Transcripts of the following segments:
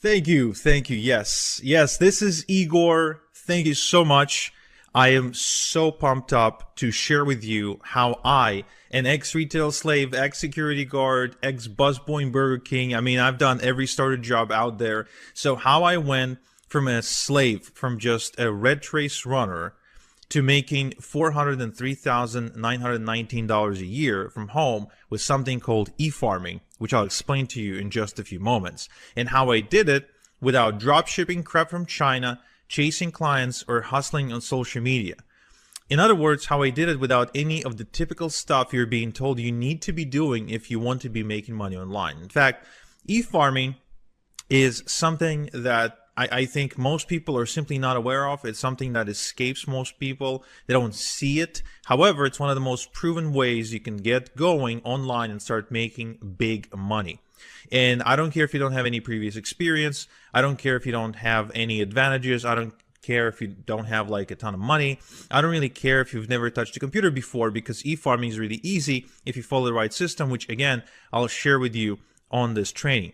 Thank you. Thank you. Yes. Yes, this is Igor. Thank you so much. I am so pumped up to share with you how I, an ex-retail slave, ex-security guard, ex-busboy in Burger King, I mean, I've done every starter job out there. So how I went from a slave, from just a red trace runner, to making $403,919 a year from home with something called e-farming, which I'll explain to you in just a few moments, and how I did it without drop shipping crap from China, chasing clients, or hustling on social media. In other words, how I did it without any of the typical stuff you're being told you need to be doing if you want to be making money online. In fact, e-farming is something that I think most people are simply not aware of. It's something that escapes most people. They don't see it. However, it's one of the most proven ways you can get going online and start making big money. And I don't care if you don't have any previous experience. I don't care if you don't have any advantages. I don't care if you don't have like a ton of money. I don't really care if you've never touched a computer before, because e-farming is really easy if you follow the right system, which again, I'll share with you on this training.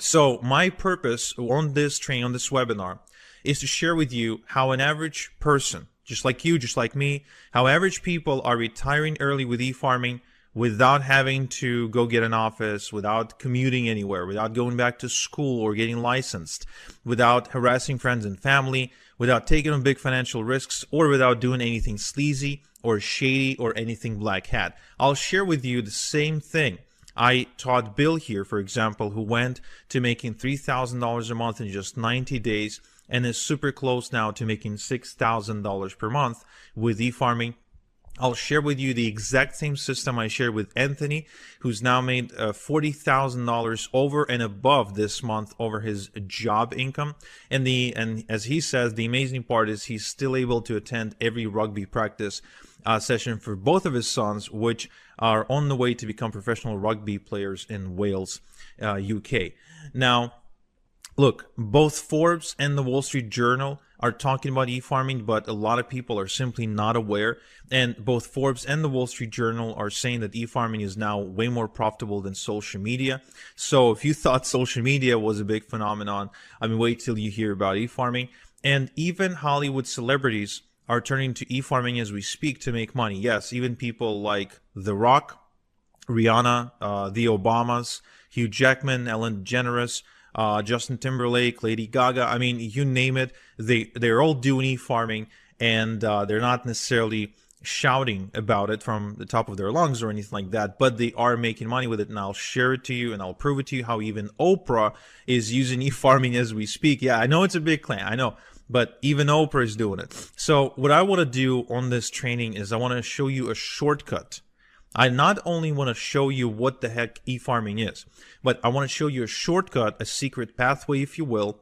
So my purpose on this training, on this webinar, is to share with you how an average person, just like you, just like me, how average people are retiring early with e-farming without having to go get an office, without commuting anywhere, without going back to school or getting licensed, without harassing friends and family, without taking on big financial risks, or without doing anything sleazy or shady or anything black hat. I'll share with you the same thing I taught Bill here, for example, who went to making $3,000 a month in just 90 days and is super close now to making $6,000 per month with e-farming. I'll share with you the exact same system I shared with Anthony, who's now made $40,000 over and above this month over his job income. And as he says, the amazing part is he's still able to attend every rugby practice session for both of his sons, which are on the way to become professional rugby players in Wales, UK. Now, look, both Forbes and the Wall Street Journal are talking about e-farming, but a lot of people are simply not aware. And both Forbes and the Wall Street Journal are saying that e-farming is now way more profitable than social media. So if you thought social media was a big phenomenon, I mean, wait till you hear about e-farming. And even Hollywood celebrities are turning to e-farming as we speak to make money. Yes, even people like The Rock, Rihanna, the Obamas, Hugh Jackman, Ellen DeGeneres, Justin Timberlake, Lady Gaga. I mean, you name it, they're all doing e-farming, and they're not necessarily shouting about it from the top of their lungs or anything like that, but they are making money with it. And I'll share it to you, and I'll prove it to you how even Oprah is using e-farming as we speak. Yeah, I know it's a big claim, I know, but even Oprah is doing it. So what I want to do on this training is I want to show you a shortcut. I not only want to show you what the heck e-farming is, but I want to show you a shortcut, a secret pathway, if you will,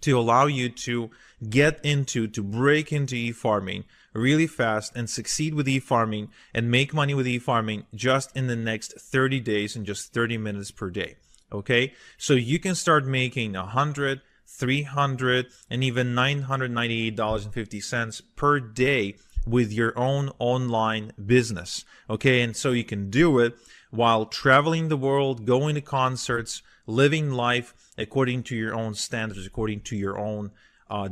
to allow you to to break into e-farming really fast and succeed with e-farming and make money with e-farming just in the next 30 days in just 30 minutes per day. Okay? So you can start making $100, $300, and even $998.50 per day with your own online business. Okay, and so you can do it while traveling the world, going to concerts, living life according to your own standards, according to your own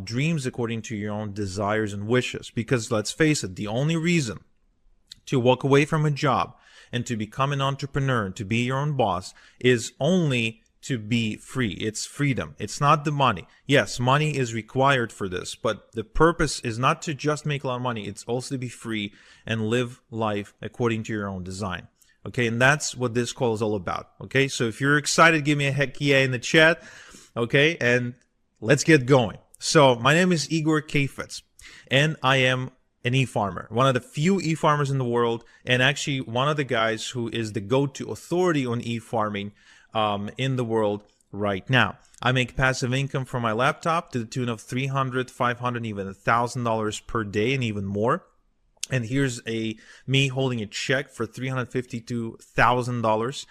dreams, according to your own desires and wishes. Because let's face it, the only reason to walk away from a job and to become an entrepreneur, to be your own boss, is only to be free. It's freedom. It's not the money. Yes, money is required for this, but the purpose is not to just make a lot of money. It's also to be free and live life according to your own design. Okay, and that's what this call is all about. Okay, so if you're excited, give me a heck yeah in the chat. Okay, and let's get going. So my name is Igor Kafetz, and I am an e-farmer, one of the few e-farmers in the world, and actually one of the guys who is the go-to authority on e-farming in the world right now. I make passive income from my laptop to the tune of $300, $500, even $1,000 per day, and even more. And here's me holding a check for $352,000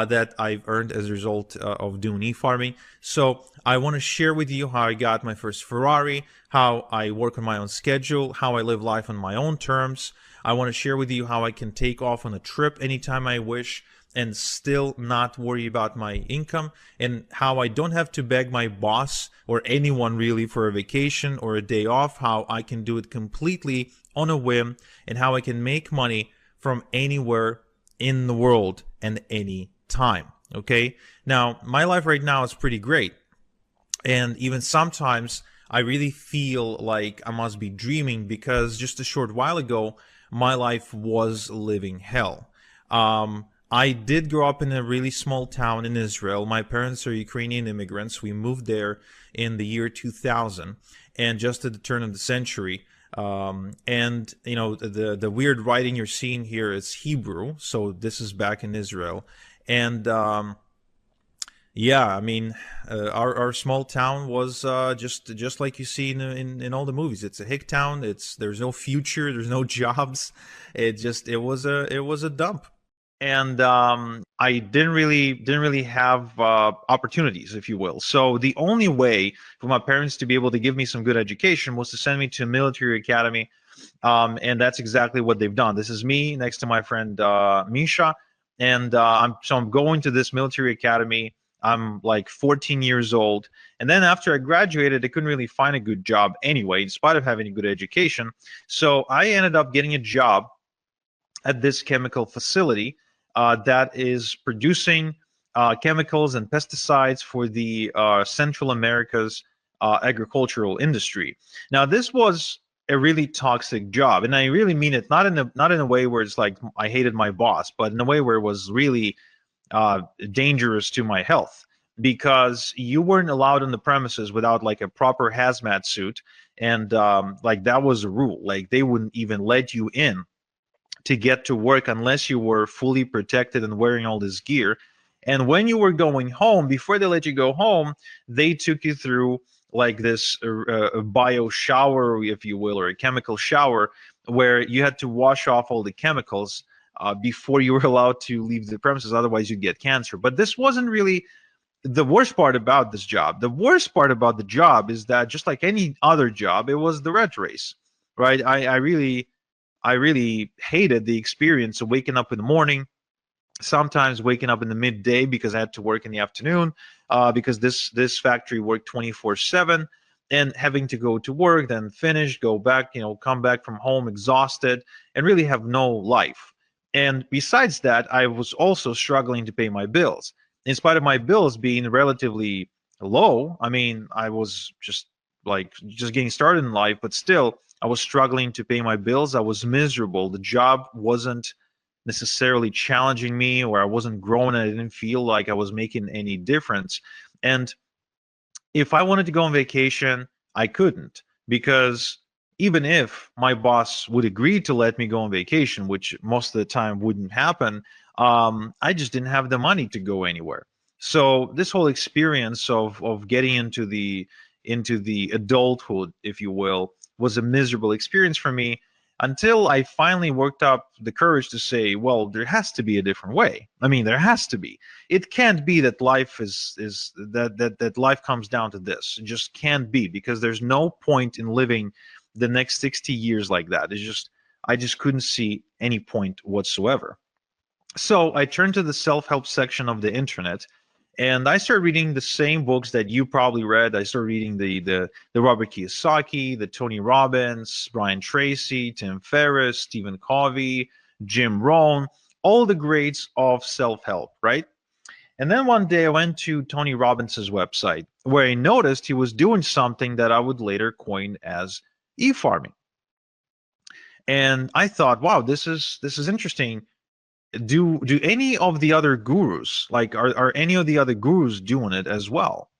that I've earned as a result of doing e-farming. So I want to share with you how I got my first Ferrari, how I work on my own schedule, how I live life on my own terms. I want to share with you how I can take off on a trip anytime I wish, and still not worry about my income, and how I don't have to beg my boss or anyone really for a vacation or a day off, how I can do it completely on a whim, and how I can make money from anywhere in the world and any time. Okay? Now, my life right now is pretty great. And even sometimes I really feel like I must be dreaming, because just a short while ago, my life was living hell. I did grow up in a really small town in Israel. My parents are Ukrainian immigrants. We moved there in the year 2000, and just at the turn of the century. And you know, the weird writing you're seeing here is Hebrew, so this is back in Israel. And yeah, I mean, our small town was just like you see in all the movies. It's a hick town. There's no future. There's no jobs. It was a dump, and I didn't really have opportunities, if you will. So the only way for my parents to be able to give me some good education was to send me to a military academy, and that's exactly what they've done. This is me next to my friend Misha, and I'm going to this military academy. I'm like 14 years old, and then after I graduated, I couldn't really find a good job anyway, in spite of having a good education. So I ended up getting a job at this chemical facility that is producing chemicals and pesticides for the Central America's agricultural industry. Now, this was a really toxic job, and I really mean it, not in a way where it's like I hated my boss, but in a way where it was really dangerous to my health, because you weren't allowed on the premises without like a proper hazmat suit, and like that was a rule. Like they wouldn't even let you in to get to work unless you were fully protected and wearing all this gear. And when you were going home, before they let you go home, they took you through like this bio shower, if you will, or a chemical shower, where you had to wash off all the chemicals before you were allowed to leave the premises. Otherwise, you'd get cancer. But this wasn't really the worst part about this job. The worst part about the job is that, just like any other job, it was the rat race, right? I really hated the experience of waking up in the morning, sometimes waking up in the midday because I had to work in the afternoon, because this factory worked 24/7, and having to go to work, then finish, go back, come back from home exhausted, and really have no life. And besides that, I was also struggling to pay my bills. In spite of my bills being relatively low, I mean, I was just getting started in life, but still, I was struggling to pay my bills. I was miserable. The job wasn't necessarily challenging me, or I wasn't growing. I didn't feel like I was making any difference. And if I wanted to go on vacation, I couldn't, because even if my boss would agree to let me go on vacation, which most of the time wouldn't happen, I just didn't have the money to go anywhere. So this whole experience of getting into the adulthood, if you will, was a miserable experience for me, until I finally worked up the courage to say, well, there has to be a different way. I mean, there has to be. It can't be that life is that life comes down to this. It just can't be, because there's no point in living the next 60 years like that. I just couldn't see any point whatsoever. So I turned to the self-help section of the internet, and I started reading the same books that you probably read. I started reading the Robert Kiyosaki, the Tony Robbins, Brian Tracy, Tim Ferriss, Stephen Covey, Jim Rohn, all the greats of self-help, right? And then one day I went to Tony Robbins' website, where I noticed he was doing something that I would later coin as e-farming. And I thought, wow, this is interesting. Do any of the other gurus, like, are any of the other gurus doing it as well?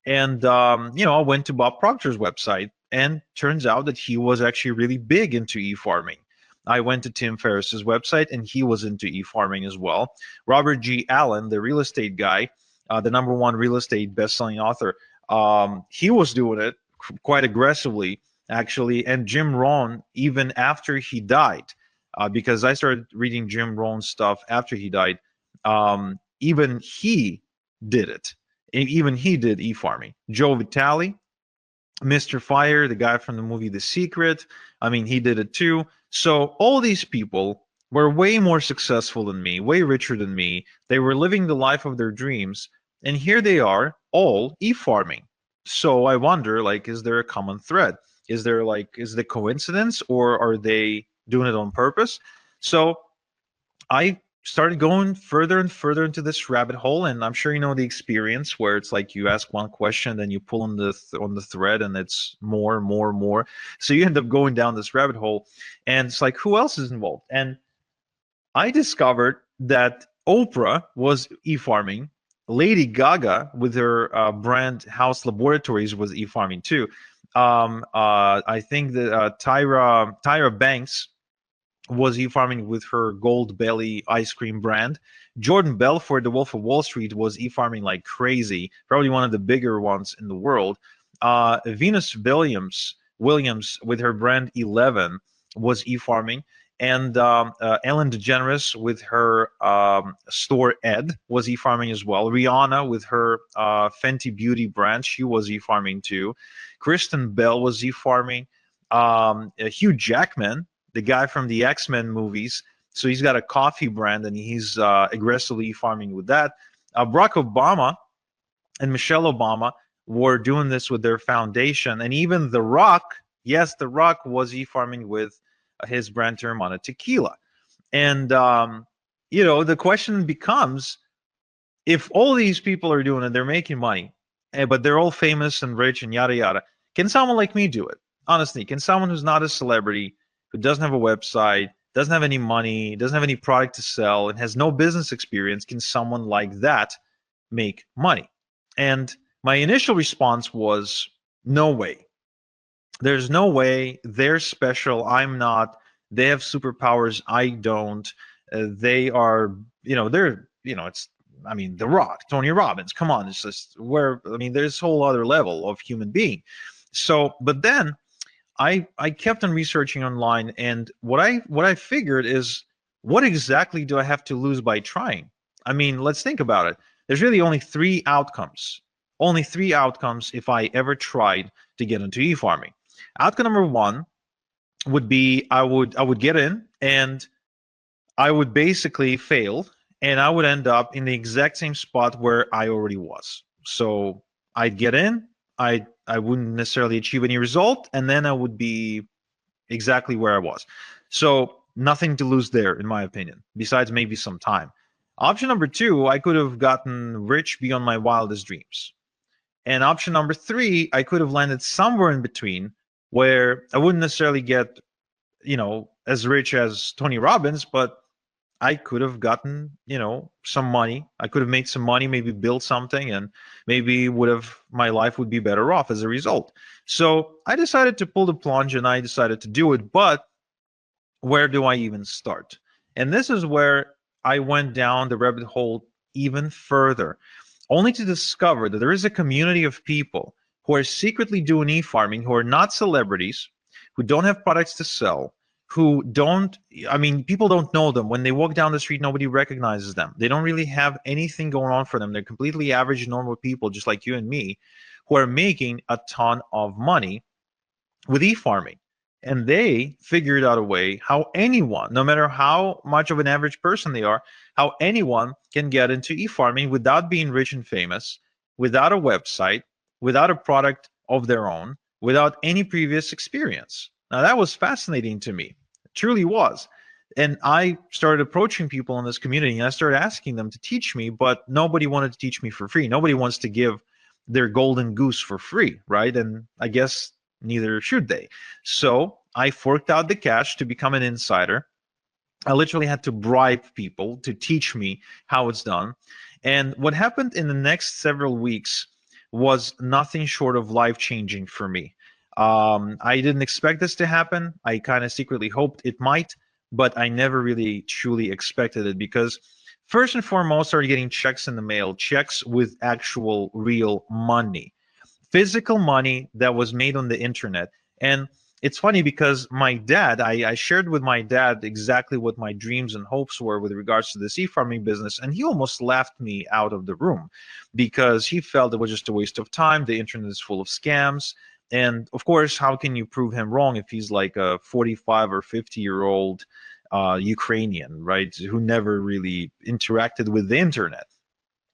And I went to Bob Proctor's website, and turns out that he was actually really big into e-farming. I went to Tim Ferriss's website, and he was into e-farming as well. Robert G. Allen, the real estate guy, the number one real estate best-selling author, he was doing it quite aggressively, actually. And Jim Rohn, even after he died, because I started reading Jim Rohn's stuff after he died, even he did it. Even he did e-farming. Joe Vitale, Mr. Fire, the guy from the movie The Secret, I mean, he did it too. So all these people were way more successful than me, way richer than me. They were living the life of their dreams, and here they are, all e-farming. So I wonder, like, is there a common thread? Is the coincidence, or are they doing it on purpose? So I started going further and further into this rabbit hole, and I'm sure you know the experience where it's like you ask one question, then you pull on the thread, and it's more, more, more. So you end up going down this rabbit hole, and it's like, who else is involved? And I discovered that Oprah was e-farming. Lady Gaga, with her brand House Laboratories, was e-farming too. I think that Tyra Banks was e-farming with her Gold Belly ice cream brand. Jordan Belfort, the Wolf of Wall Street, was e-farming like crazy, probably one of the bigger ones in the world. Venus Williams with her brand 11 was e-farming. And Ellen DeGeneres with her store Ed was e-farming as well. Rihanna with her Fenty Beauty brand, she was e-farming too. Kristen Bell was e-farming. Hugh Jackman, the guy from the X-Men movies. So he's got a coffee brand, and he's aggressively farming with that. Barack Obama and Michelle Obama were doing this with their foundation, and even The Rock, yes, The Rock was e-farming with his brand Teremana Tequila. And the question becomes, if all these people are doing it, they're making money, but they're all famous and rich and yada yada. Can someone like me do it? Honestly, can someone who's not a celebrity, who doesn't have a website, doesn't have any money, doesn't have any product to sell, and has no business experience, can someone like that make money? And my initial response was, no way. There's no way. They're special. I'm not. They have superpowers. I don't. They are, it's, I mean, The Rock, Tony Robbins. Come on, it's just there's a whole other level of human being. So, but then I kept on researching online, and what I figured is, what exactly do I have to lose by trying? I mean, let's think about it. There's really only three outcomes. Only three outcomes if I ever tried to get into e-farming. Outcome number one would be I would get in, and I would basically fail, and I would end up in the exact same spot where I already was. So I'd get in, I wouldn't necessarily achieve any result, and then I would be exactly where I was. So nothing to lose there, in my opinion, besides maybe some time. Option number two, I could have gotten rich beyond my wildest dreams. And option number three, I could have landed somewhere in between, where I wouldn't necessarily get, as rich as Tony Robbins, but I could have gotten, some money. I could have made some money, maybe built something, and maybe my life would be better off as a result. So I decided to pull the plunge, and I decided to do it. But where do I even start? And this is where I went down the rabbit hole even further, only to discover that there is a community of people who are secretly doing e-farming, who are not celebrities, who don't have products to sell, who don't, people don't know them. When they walk down the street, nobody recognizes them. They don't really have anything going on for them. They're completely average, normal people, just like you and me, who are making a ton of money with e-farming. And they figured out a way how anyone, no matter how much of an average person they are, how anyone can get into e-farming without being rich and famous, without a website, without a product of their own, without any previous experience. Now, that was fascinating to me. It truly was. And I started approaching people in this community, and I started asking them to teach me, but nobody wanted to teach me for free. Nobody wants to give their golden goose for free, right? And I guess neither should they. So I forked out the cash to become an insider. I literally had to bribe people to teach me how it's done. And what happened in the next several weeks was nothing short of life-changing for me. I didn't expect this to happen. I kind of secretly hoped it might, but I never really truly expected it, because first and foremost, I started getting checks in the mail, checks with actual real money, physical money that was made on the internet. And it's funny because my dad, I shared with my dad exactly what my dreams and hopes were with regards to the e-farming business, and he almost laughed me out of the room because he felt it was just a waste of time. The internet is full of scams. And of course, how can you prove him wrong if he's like a 45 or 50-year-old Ukrainian, right, who never really interacted with the internet.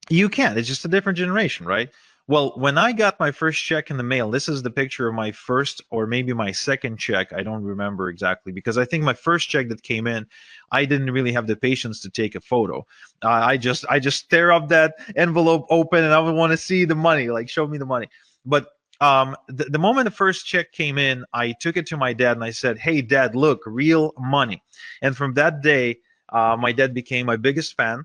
You can. It's just a different generation, right? Well, when I got my first check in the mail, this is the picture of my first or maybe my second check. I don't remember exactly because I think my first check that came in, I didn't really have the patience to take a photo. I just stare up that envelope open and I would want to see the money, like show me the money. But the moment the first check came in, I took it to my dad and I said, "Hey, Dad, look, real money." And from that day, my dad became my biggest fan,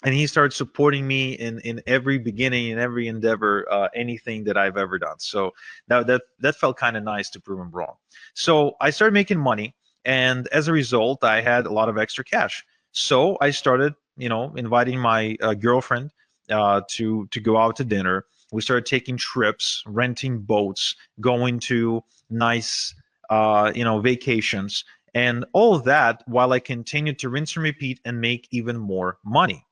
and he started supporting me in every beginning, in every endeavor, anything that I've ever done. So that felt kind of nice to prove him wrong. So I started making money, and as a result, I had a lot of extra cash. So I started, inviting my girlfriend to go out to dinner. We started taking trips, renting boats, going to nice vacations, and all of that while I continued to rinse and repeat and make even more money.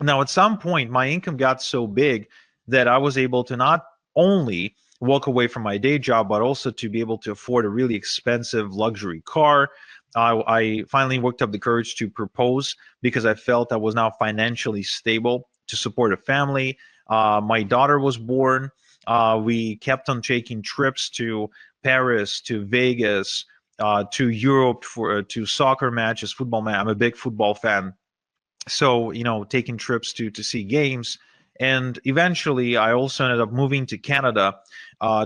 Now, at some point, my income got so big that I was able to not only walk away from my day job, but also to be able to afford a really expensive luxury car. I finally worked up the courage to propose because I felt I was now financially stable to support a family. My daughter was born. We kept on taking trips to Paris, to Vegas, to Europe for to soccer matches, football match. I'm a big football fan, so taking trips to see games. And eventually I also ended up moving to Canada,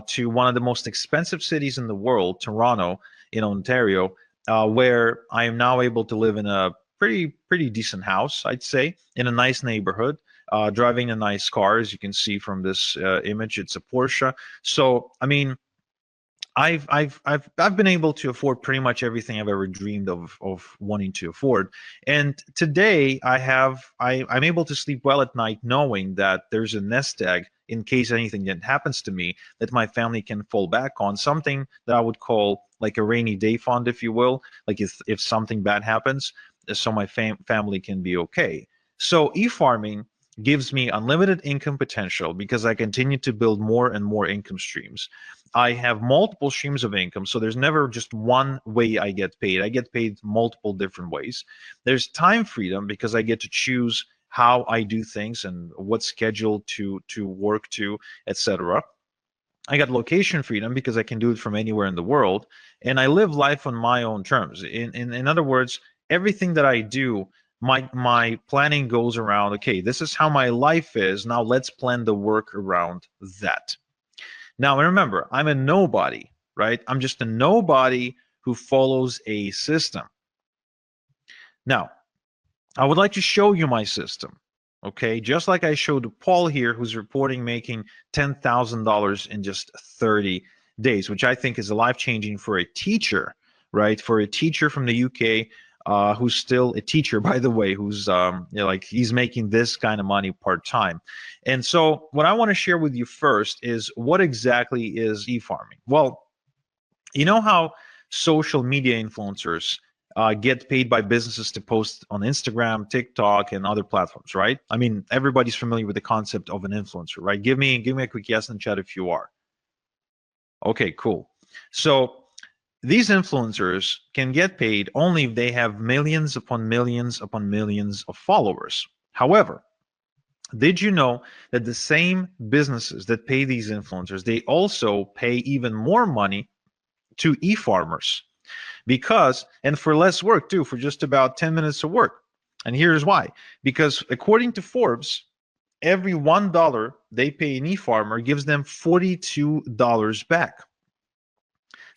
to one of the most expensive cities in the world, Toronto, in Ontario, where I am now able to live in a pretty decent house, I'd say, in a nice neighborhood, driving a nice car. As you can see from this image, it's a Porsche. So I mean, I've been able to afford pretty much everything I've ever dreamed of wanting to afford. And today I'm able to sleep well at night knowing that there's a nest egg in case anything that happens to me that my family can fall back on, something that I would call like a rainy day fund, if you will, like if something bad happens, so my family can be okay. So e-farming gives me unlimited income potential because I continue to build more and more income streams. I have multiple streams of income, so there's never just one way I get paid. I get paid multiple different ways. There's time freedom because I get to choose how I do things and what schedule to work to, etc. I got location freedom because I can do it from anywhere in the world, and I live life on my own terms. In other words, everything that I do, my planning goes around, okay, this is how my life is. Now let's plan the work around that. Now remember, I'm a nobody, right? I'm just a nobody who follows a system. Now, I would like to show you my system, okay? Just like I showed Paul here, who's reporting making $10,000 in just 30 days, which I think is life-changing for a teacher, right? For a teacher from the UK, who's still a teacher, by the way, who's like he's making this kind of money part-time. And so what I want to share with you first is what exactly is e-farming? Well, you know how social media influencers get paid by businesses to post on Instagram, TikTok, and other platforms, right? I mean, everybody's familiar with the concept of an influencer, right? Give me a quick yes in the chat if you are. Okay, cool. So these influencers can get paid only if they have millions upon millions upon millions of followers. However, did you know that the same businesses that pay these influencers, they also pay even more money to e-farmers? Because, and for less work too, for just about 10 minutes of work. And here's why. Because according to Forbes, every $1 they pay an e-farmer gives them $42 back.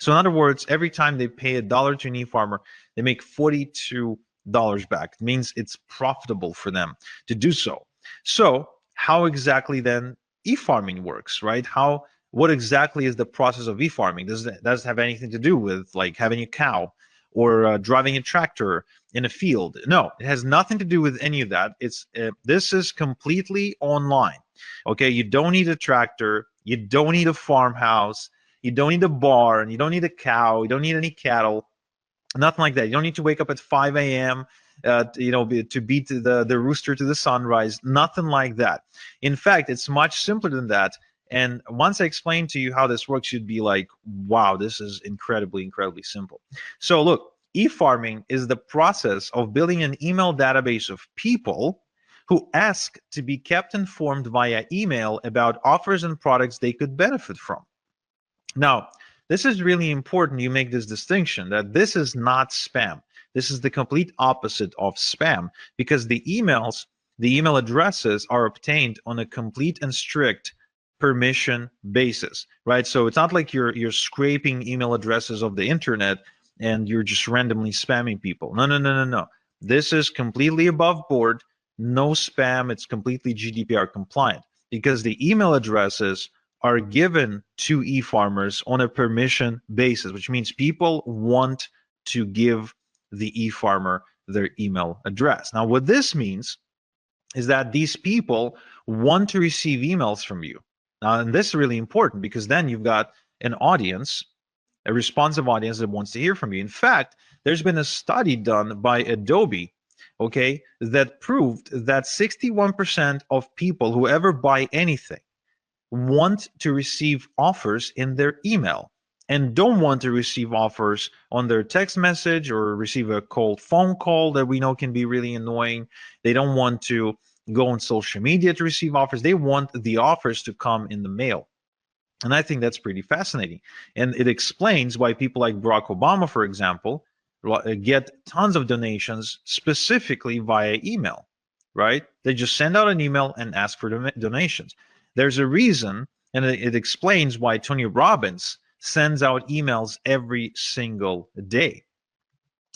So in other words, every time they pay a dollar to an e-farmer, they make $42 back. It means it's profitable for them to do so. So how exactly then e-farming works, right? What exactly is the process of e-farming? Does it have anything to do with like having a cow or driving a tractor in a field? No, it has nothing to do with any of that. This is completely online. Okay, you don't need a tractor, you don't need a farmhouse, you don't need a barn, you don't need a cow, you don't need any cattle, nothing like that. You don't need to wake up at 5 a.m. To beat the rooster to the sunrise. Nothing like that. In fact, it's much simpler than that. And once I explain to you how this works, you'd be like, wow, this is incredibly, incredibly simple. So look, E-farming is the process of building an email database of people who ask to be kept informed via email about offers and products they could benefit from. Now, this is really important you make this distinction that this is not spam. This is the complete opposite of spam because the email addresses are obtained on a complete and strict permission basis, right? So it's not like you're scraping email addresses of the internet and you're just randomly spamming people. No, no, no, no, no. This is completely above board, no spam. It's completely GDPR compliant because the email addresses are given to e-farmers on a permission basis, which means people want to give the e-farmer their email address. Now, what this means is that these people want to receive emails from you. Now, and this is really important because then you've got an audience, a responsive audience that wants to hear from you. In fact, there's been a study done by Adobe, okay, that proved that 61% of people who ever buy anything want to receive offers in their email and don't want to receive offers on their text message or receive a cold phone call that we know can be really annoying. They don't want to go on social media to receive offers. They want the offers to come in the mail. And I think that's pretty fascinating. And it explains why people like Barack Obama, for example, get tons of donations specifically via email, right? They just send out an email and ask for donations. There's a reason, and it explains why Tony Robbins sends out emails every single day.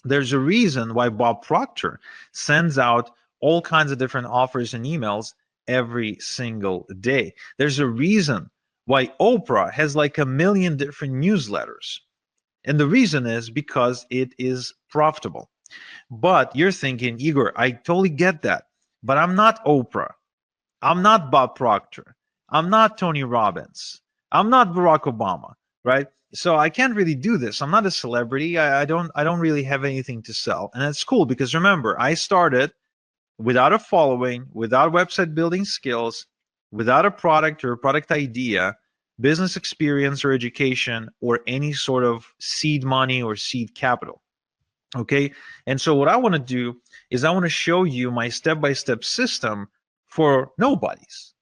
There's a reason why Bob Proctor sends out all kinds of different offers and emails every single day. There's a reason why Oprah has like 1 million different newsletters. And the reason is because it is profitable. But you're thinking, Igor, I totally get that, but I'm not Oprah. I'm not Bob Proctor. I'm not Tony Robbins. I'm not Barack Obama, right? So I can't really do this. I'm not a celebrity. I don't really have anything to sell. And that's cool because remember, I started without a following, without website building skills, without a product or a product idea, business experience or education, or any sort of seed money or seed capital. Okay. And so what I want to do is I want to show you my step-by-step system for nobodies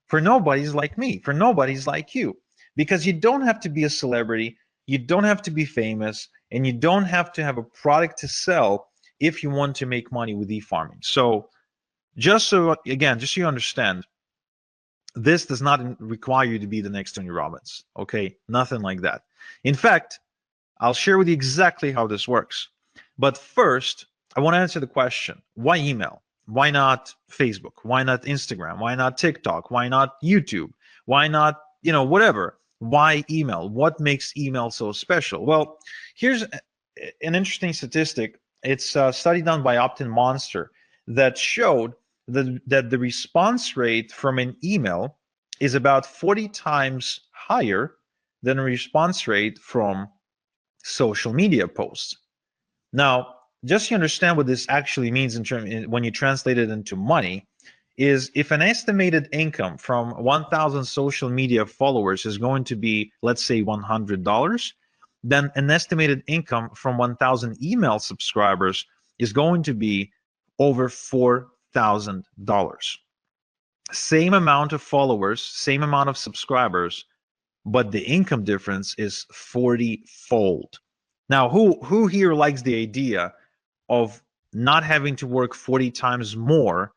like me, for nobodies like you, because you don't have to be a celebrity, you don't have to be famous, and you don't have to have a product to sell if you want to make money with e-farming. So just so you understand, this does not require you to be the next Tony Robbins, okay? Nothing like that. In fact, I'll share with you exactly how this works. But first, I want to answer the question, why email? Why not Facebook? Why not Instagram? Why not TikTok? Why not YouTube? Why not, whatever? Why email? What makes email so special? Well, here's an interesting statistic. It's a study done by Opt-in Monster that showed that the response rate from an email is about 40 times higher than a response rate from social media posts. Now, just to understand what this actually means when you translate it into money, is if an estimated income from 1,000 social media followers is going to be, let's say, $100, then an estimated income from 1,000 email subscribers is going to be over $4,000. Same amount of followers, same amount of subscribers, but the income difference is 40-fold. Now, who here likes the idea of not having to work 40 times more,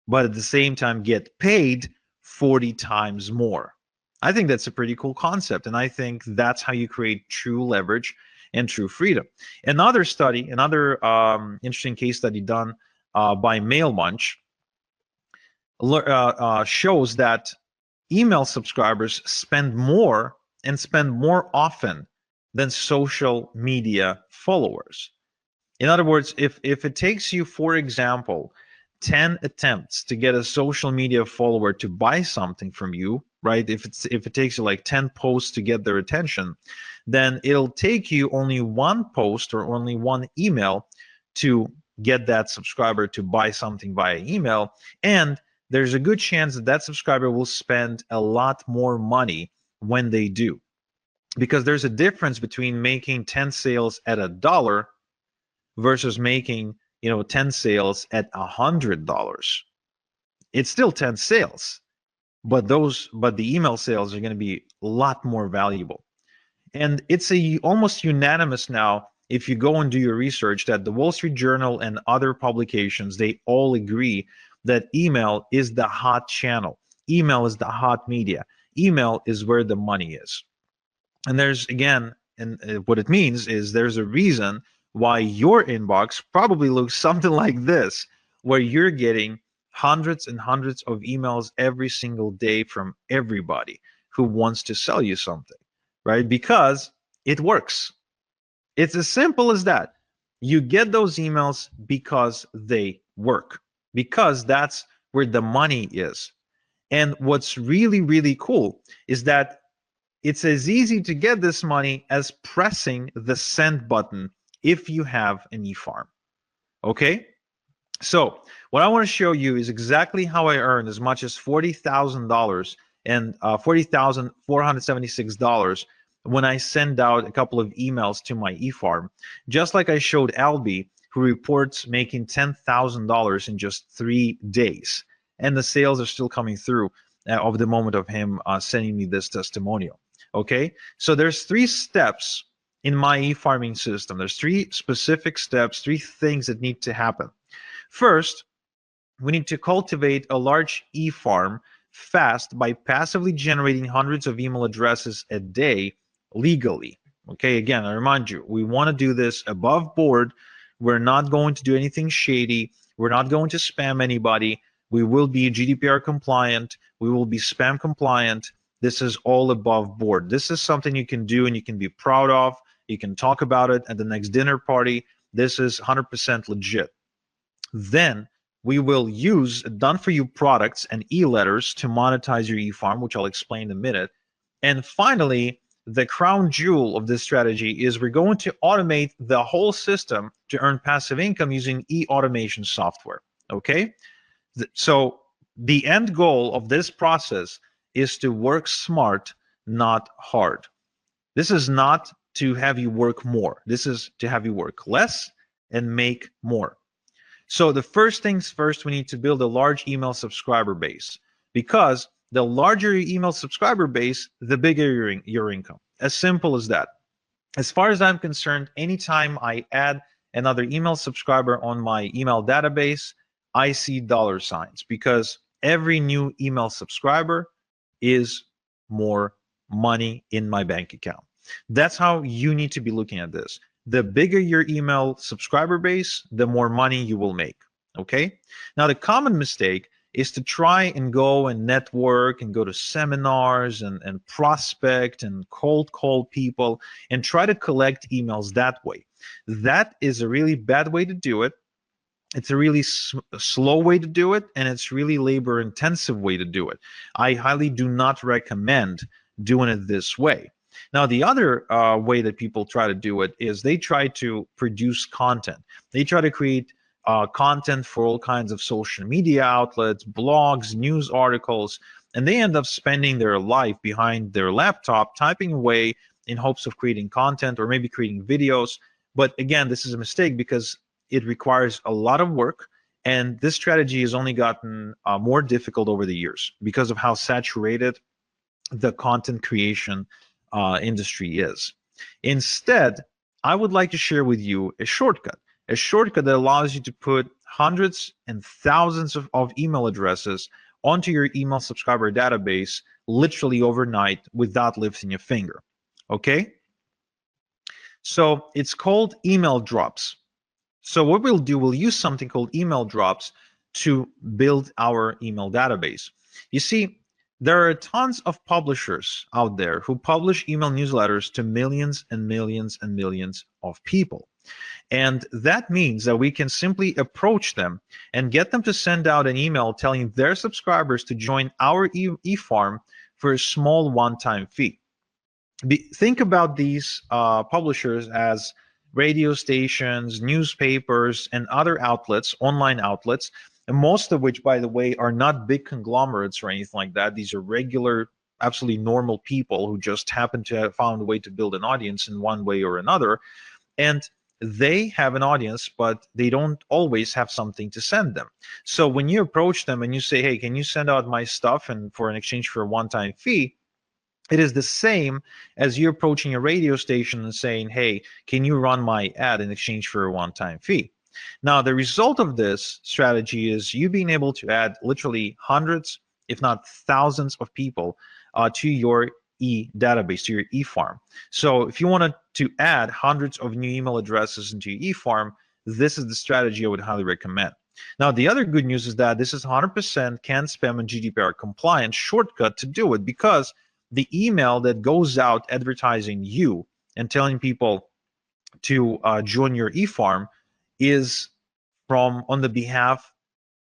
but at the same time get paid 40 times more? I think that's a pretty cool concept, and I think that's how you create true leverage and true freedom. Another study, another interesting case study done by MailMunch shows that email subscribers spend more and spend more often than social media followers. In other words, if it takes you, for example, 10 attempts to get a social media follower to buy something from you, right? If it takes you like 10 posts to get their attention, then it'll take you only one post or only one email to get that subscriber to buy something via email. And there's a good chance that that subscriber will spend a lot more money when they do. Because there's a difference between making 10 sales at $1 versus making 10 sales at $100. It's still 10 sales, but the email sales are going to be a lot more valuable. And it's almost unanimous now, if you go and do your research, that the Wall Street Journal and other publications, they all agree that email is the hot channel. Email is the hot media. Email is where the money is. And there's, again, and what it means is there's a reason why your inbox probably looks something like this, where you're getting hundreds and hundreds of emails every single day from everybody who wants to sell you something, right? Because it works. It's as simple as that. You get those emails because they work, because that's where the money is. And what's really, really cool is that it's as easy to get this money as pressing the send button if you have an e-farm. Okay? So what I want to show you is exactly how I earned as much as $40,000 and $40,476 when I send out a couple of emails to my e-farm, just like I showed Albie, who reports making $10,000 in just 3 days. And the sales are still coming through of the moment of him sending me this testimonial. Okay, so there's 3 steps in my e-farming system. There's 3 specific steps, 3 things that need to happen. First, we need to cultivate a large e-farm fast by passively generating hundreds of email addresses a day legally. Okay, again, I remind you, we want to do this above board. We're not going to do anything shady. We're not going to spam anybody. We will be GDPR compliant. We will be spam compliant. This is all above board. This is something you can do and you can be proud of. You can talk about it at the next dinner party. This is 100% legit. Then we will use done-for-you products and e-letters to monetize your e-farm, which I'll explain in a minute. And finally, the crown jewel of this strategy is we're going to automate the whole system to earn passive income using e-automation software. Okay? So the end goal of this process is to work smart, not hard. This is not to have you work more. This is to have you work less and make more. So the first things first, we need to build a large email subscriber base, because the larger your email subscriber base, the bigger your income. As simple as that. As far as I'm concerned, anytime I add another email subscriber on my email database, I see dollar signs, because every new email subscriber is more money in my bank account. That's how you need to be looking at this. The bigger your email subscriber base, the more money you will make. Okay? Now, the common mistake is to try and go and network and go to seminars and prospect and cold call people and try to collect emails that way. That is a really bad way to do it. It's a really slow way to do it, and it's really labor-intensive way to do it. I highly do not recommend doing it this way. Now, the other way that people try to do it is they try to produce content. They try to create content for all kinds of social media outlets, blogs, news articles, and they end up spending their life behind their laptop typing away in hopes of creating content or maybe creating videos. But again, this is a mistake because it requires a lot of work, and this strategy has only gotten more difficult over the years because of how saturated the content creation industry is. Instead, I would like to share with you a shortcut that allows you to put hundreds and thousands of email addresses onto your email subscriber database literally overnight without lifting a finger. Okay? So it's called email drops. So what we'll do, we'll use something called email drops to build our email database. You see, there are tons of publishers out there who publish email newsletters to millions and millions and millions of people. And that means that we can simply approach them and get them to send out an email telling their subscribers to join our e-farm for a small one-time fee. Think about these publishers as radio stations, newspapers, and other outlets, online outlets, and most of which, by the way, are not big conglomerates or anything like that. These are regular, absolutely normal people who just happen to have found a way to build an audience in one way or another. And they have an audience, but they don't always have something to send them. So when you approach them and you say, hey, can you send out my stuff and for an exchange for a one-time fee, it is the same as you approaching a radio station and saying, hey, can you run my ad in exchange for a one-time fee? Now, the result of this strategy is you being able to add literally hundreds, if not thousands of people to your database, to your e-farm. So if you wanted to add hundreds of new email addresses into your e-farm, this is the strategy I would highly recommend. Now, the other good news is that this is 100% CAN-SPAM and GDPR compliant shortcut to do it, because the email that goes out advertising you and telling people to join your e-farm is from on the behalf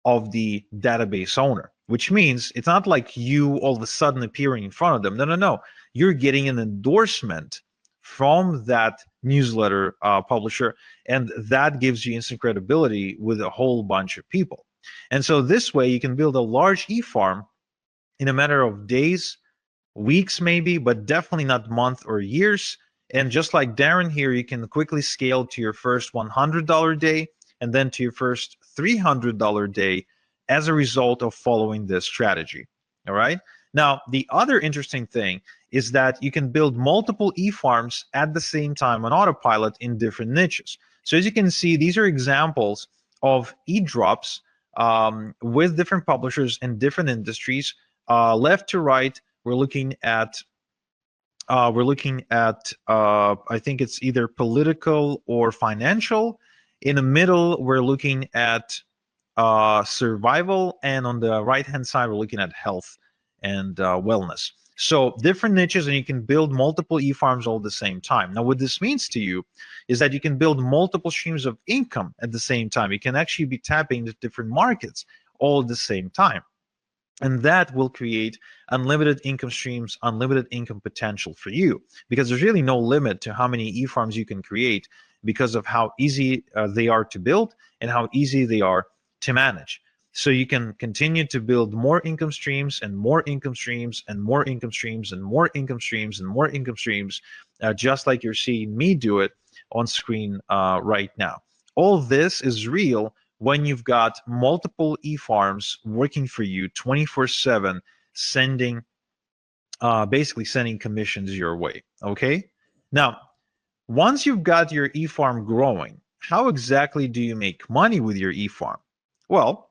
of the database owner, which means it's not like you all of a sudden appearing in front of them. No. You're getting an endorsement from that newsletter publisher, and that gives you instant credibility with a whole bunch of people. And so this way you can build a large e-farm in a matter of days, weeks maybe, but definitely not months or years. And just like Darren here, you can quickly scale to your first $100 day and then to your first $300 day as a result of following this strategy. All right. Now, the other interesting thing is that you can build multiple e-farms at the same time on autopilot in different niches. So as you can see, these are examples of e-drops with different publishers in different industries. Left to right, we're looking at I think it's either political or financial. In the middle, we're looking at survival, and on the right-hand side, we're looking at health and wellness. So different niches, and you can build multiple e-farms all at the same time. Now, what this means to you is that you can build multiple streams of income at the same time. You can actually be tapping into different markets all at the same time. And that will create unlimited income streams, unlimited income potential for you, because there's really no limit to how many e-farms you can create because of how easy they are to build and how easy they are to manage. So you can continue to build more income streams and more income streams and more income streams and more income streams and more income streams, just like you're seeing me do it on screen right now. All this is real when you've got multiple e-farms working for you 24/7, sending basically sending commissions your way. Okay. Now, once you've got your e-farm growing, how exactly do you make money with your e-farm? Well,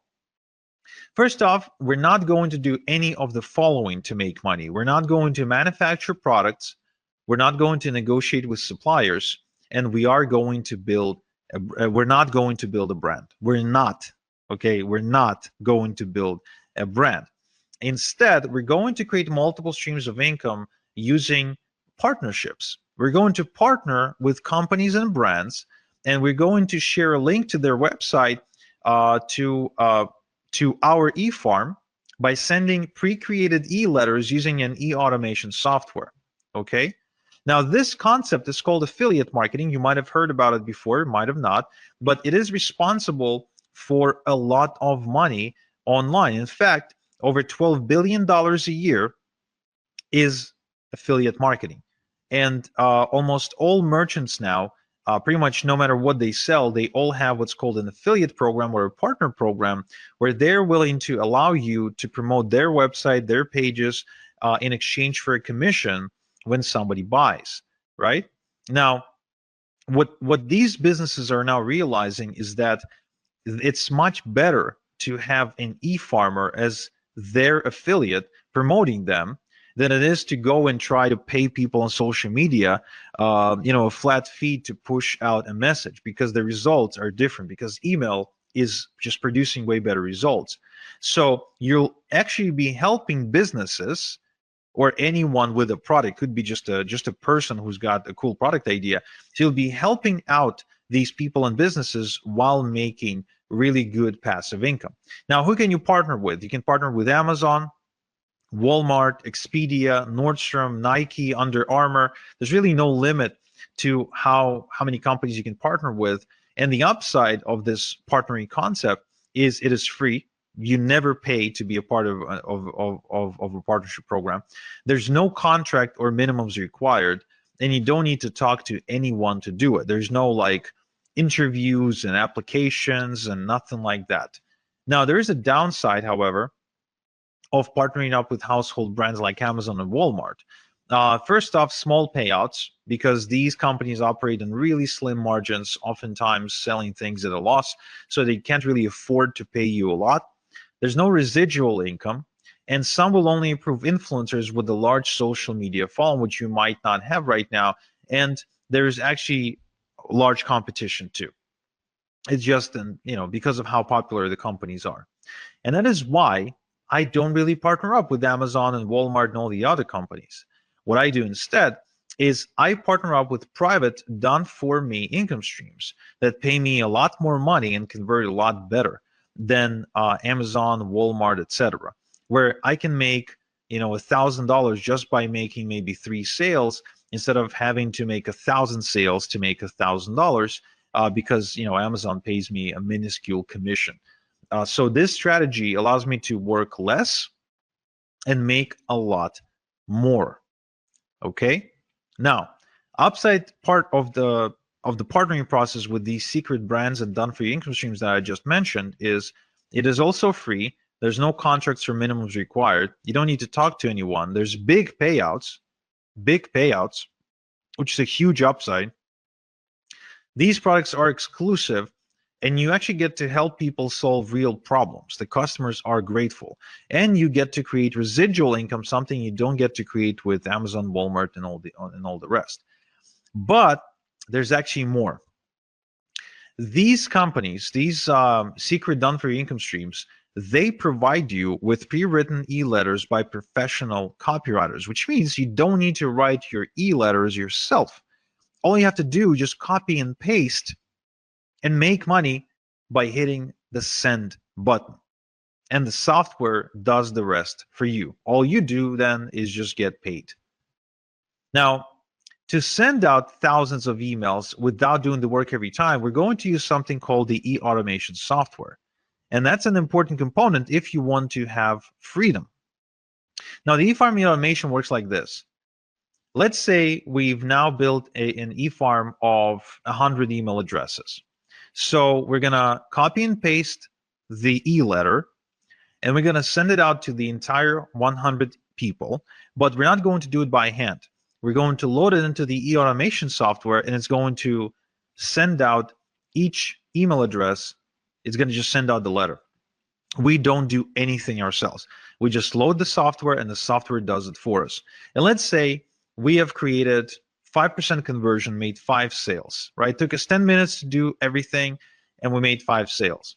first off, we're not going to do any of the following to make money. We're not going to manufacture products. We're not going to negotiate with suppliers, and we are going to build we're not going to build a brand. We're not, okay? We're not going to build a brand. Instead, we're going to create multiple streams of income using partnerships. We're going to partner with companies and brands, and we're going to share a link to their website to our e-farm by sending pre-created e-letters using an e-automation software, okay? Now, this concept is called affiliate marketing. You might have heard about it before, might have not, but it is responsible for a lot of money online. In fact, over $12 billion a year is affiliate marketing. And almost all merchants now, pretty much no matter what they sell, they all have what's called an affiliate program or a partner program, where they're willing to allow you to promote their website, their pages, in exchange for a commission when somebody buys, right? Now, what these businesses are now realizing is that it's much better to have an e-farmer as their affiliate promoting them than it is to go and try to pay people on social media, a flat fee to push out a message, because the results are different, because email is just producing way better results. So you'll actually be helping businesses or anyone with a product. Could be just a person who's got a cool product idea. So you'll be helping out these people and businesses while making really good passive income. Now, who can you partner with? You can partner with Amazon, Walmart, Expedia, Nordstrom, Nike, Under Armour. There's really no limit to how many companies you can partner with. And the upside of this partnering concept is it is free. You never pay to be a part of a partnership program. There's no contract or minimums required, and you don't need to talk to anyone to do it. There's no like interviews and applications and nothing like that. Now, there is a downside, however, of partnering up with household brands like Amazon and Walmart. First off, small payouts, because these companies operate on really slim margins, oftentimes selling things at a loss, so they can't really afford to pay you a lot. There's no residual income, and some will only approve influencers with a large social media following, which you might not have right now. And there's actually large competition too. It's just, because of how popular the companies are. And that is why I don't really partner up with Amazon and Walmart and all the other companies. What I do instead is I partner up with private, done-for-me income streams that pay me a lot more money and convert a lot better than Amazon, Walmart, etc., where I can make $1,000 just by making maybe 3 sales instead of having to make 1,000 sales to make $1,000 because Amazon pays me a minuscule commission. So this strategy allows me to work less and make a lot more. Okay. Now, upside part of the partnering process with these secret brands and done-for-you income streams that I just mentioned is it is also free. There's no contracts or minimums required. You don't need to talk to anyone. There's big payouts, which is a huge upside. These products are exclusive, and you actually get to help people solve real problems. The customers are grateful, and you get to create residual income, something you don't get to create with Amazon, Walmart, and all the rest. But there's actually more. These companies, these secret done-for-you income streams, they provide you with pre-written e-letters by professional copywriters, which means you don't need to write your e-letters yourself. All you have to do is just copy and paste and make money by hitting the send button. And the software does the rest for you. All you do then is just get paid. Now, to send out thousands of emails without doing the work every time, we're going to use something called the e-automation software. And that's an important component if you want to have freedom. Now, the e-farm automation works like this. Let's say we've now built an e-farm of 100 email addresses. So we're going to copy and paste the e-letter, and we're going to send it out to the entire 100 people, but we're not going to do it by hand. We're going to load it into the e-automation software, and it's going to send out each email address. It's going to just send out the letter. We don't do anything ourselves. We just load the software, and the software does it for us. And let's say we have created 5% conversion, made 5 sales, right? It took us 10 minutes to do everything, and we made 5 sales.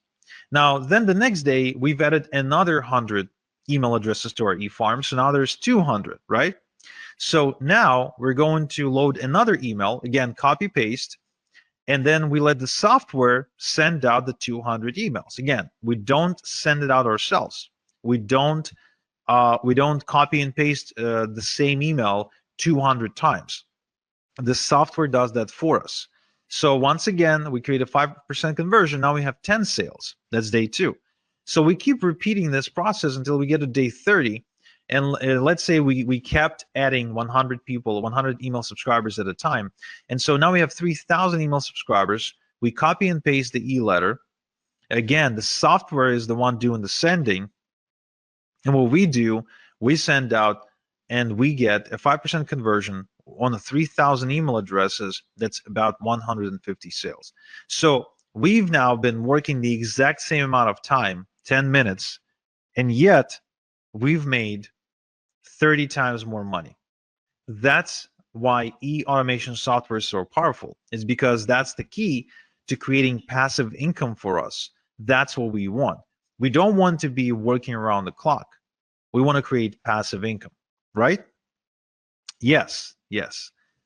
Now, then the next day, we've added another 100 email addresses to our e-farm, so now there's 200, right? So now we're going to load another email, again, copy paste, and then we let the software send out the 200 emails. Again, we don't send it out ourselves. We don't copy and paste the same email 200 times. The software does that for us. So once again, we create a 5% conversion. Now we have 10 sales. That's day 2. So we keep repeating this process until we get to day 30. And let's say we kept adding 100 people, 100 email subscribers at a time. And so now we have 3,000 email subscribers. We copy and paste the e-letter. Again, the software is the one doing the sending. And what we do, we send out and we get a 5% conversion on the 3,000 email addresses. That's about 150 sales. So we've now been working the exact same amount of time, 10 minutes, and yet we've made 30 times more money. That's why e-automation software is so powerful. It's because that's the key to creating passive income for us. That's what we want. We don't want to be working around the clock. We want to create passive income, right? Yes.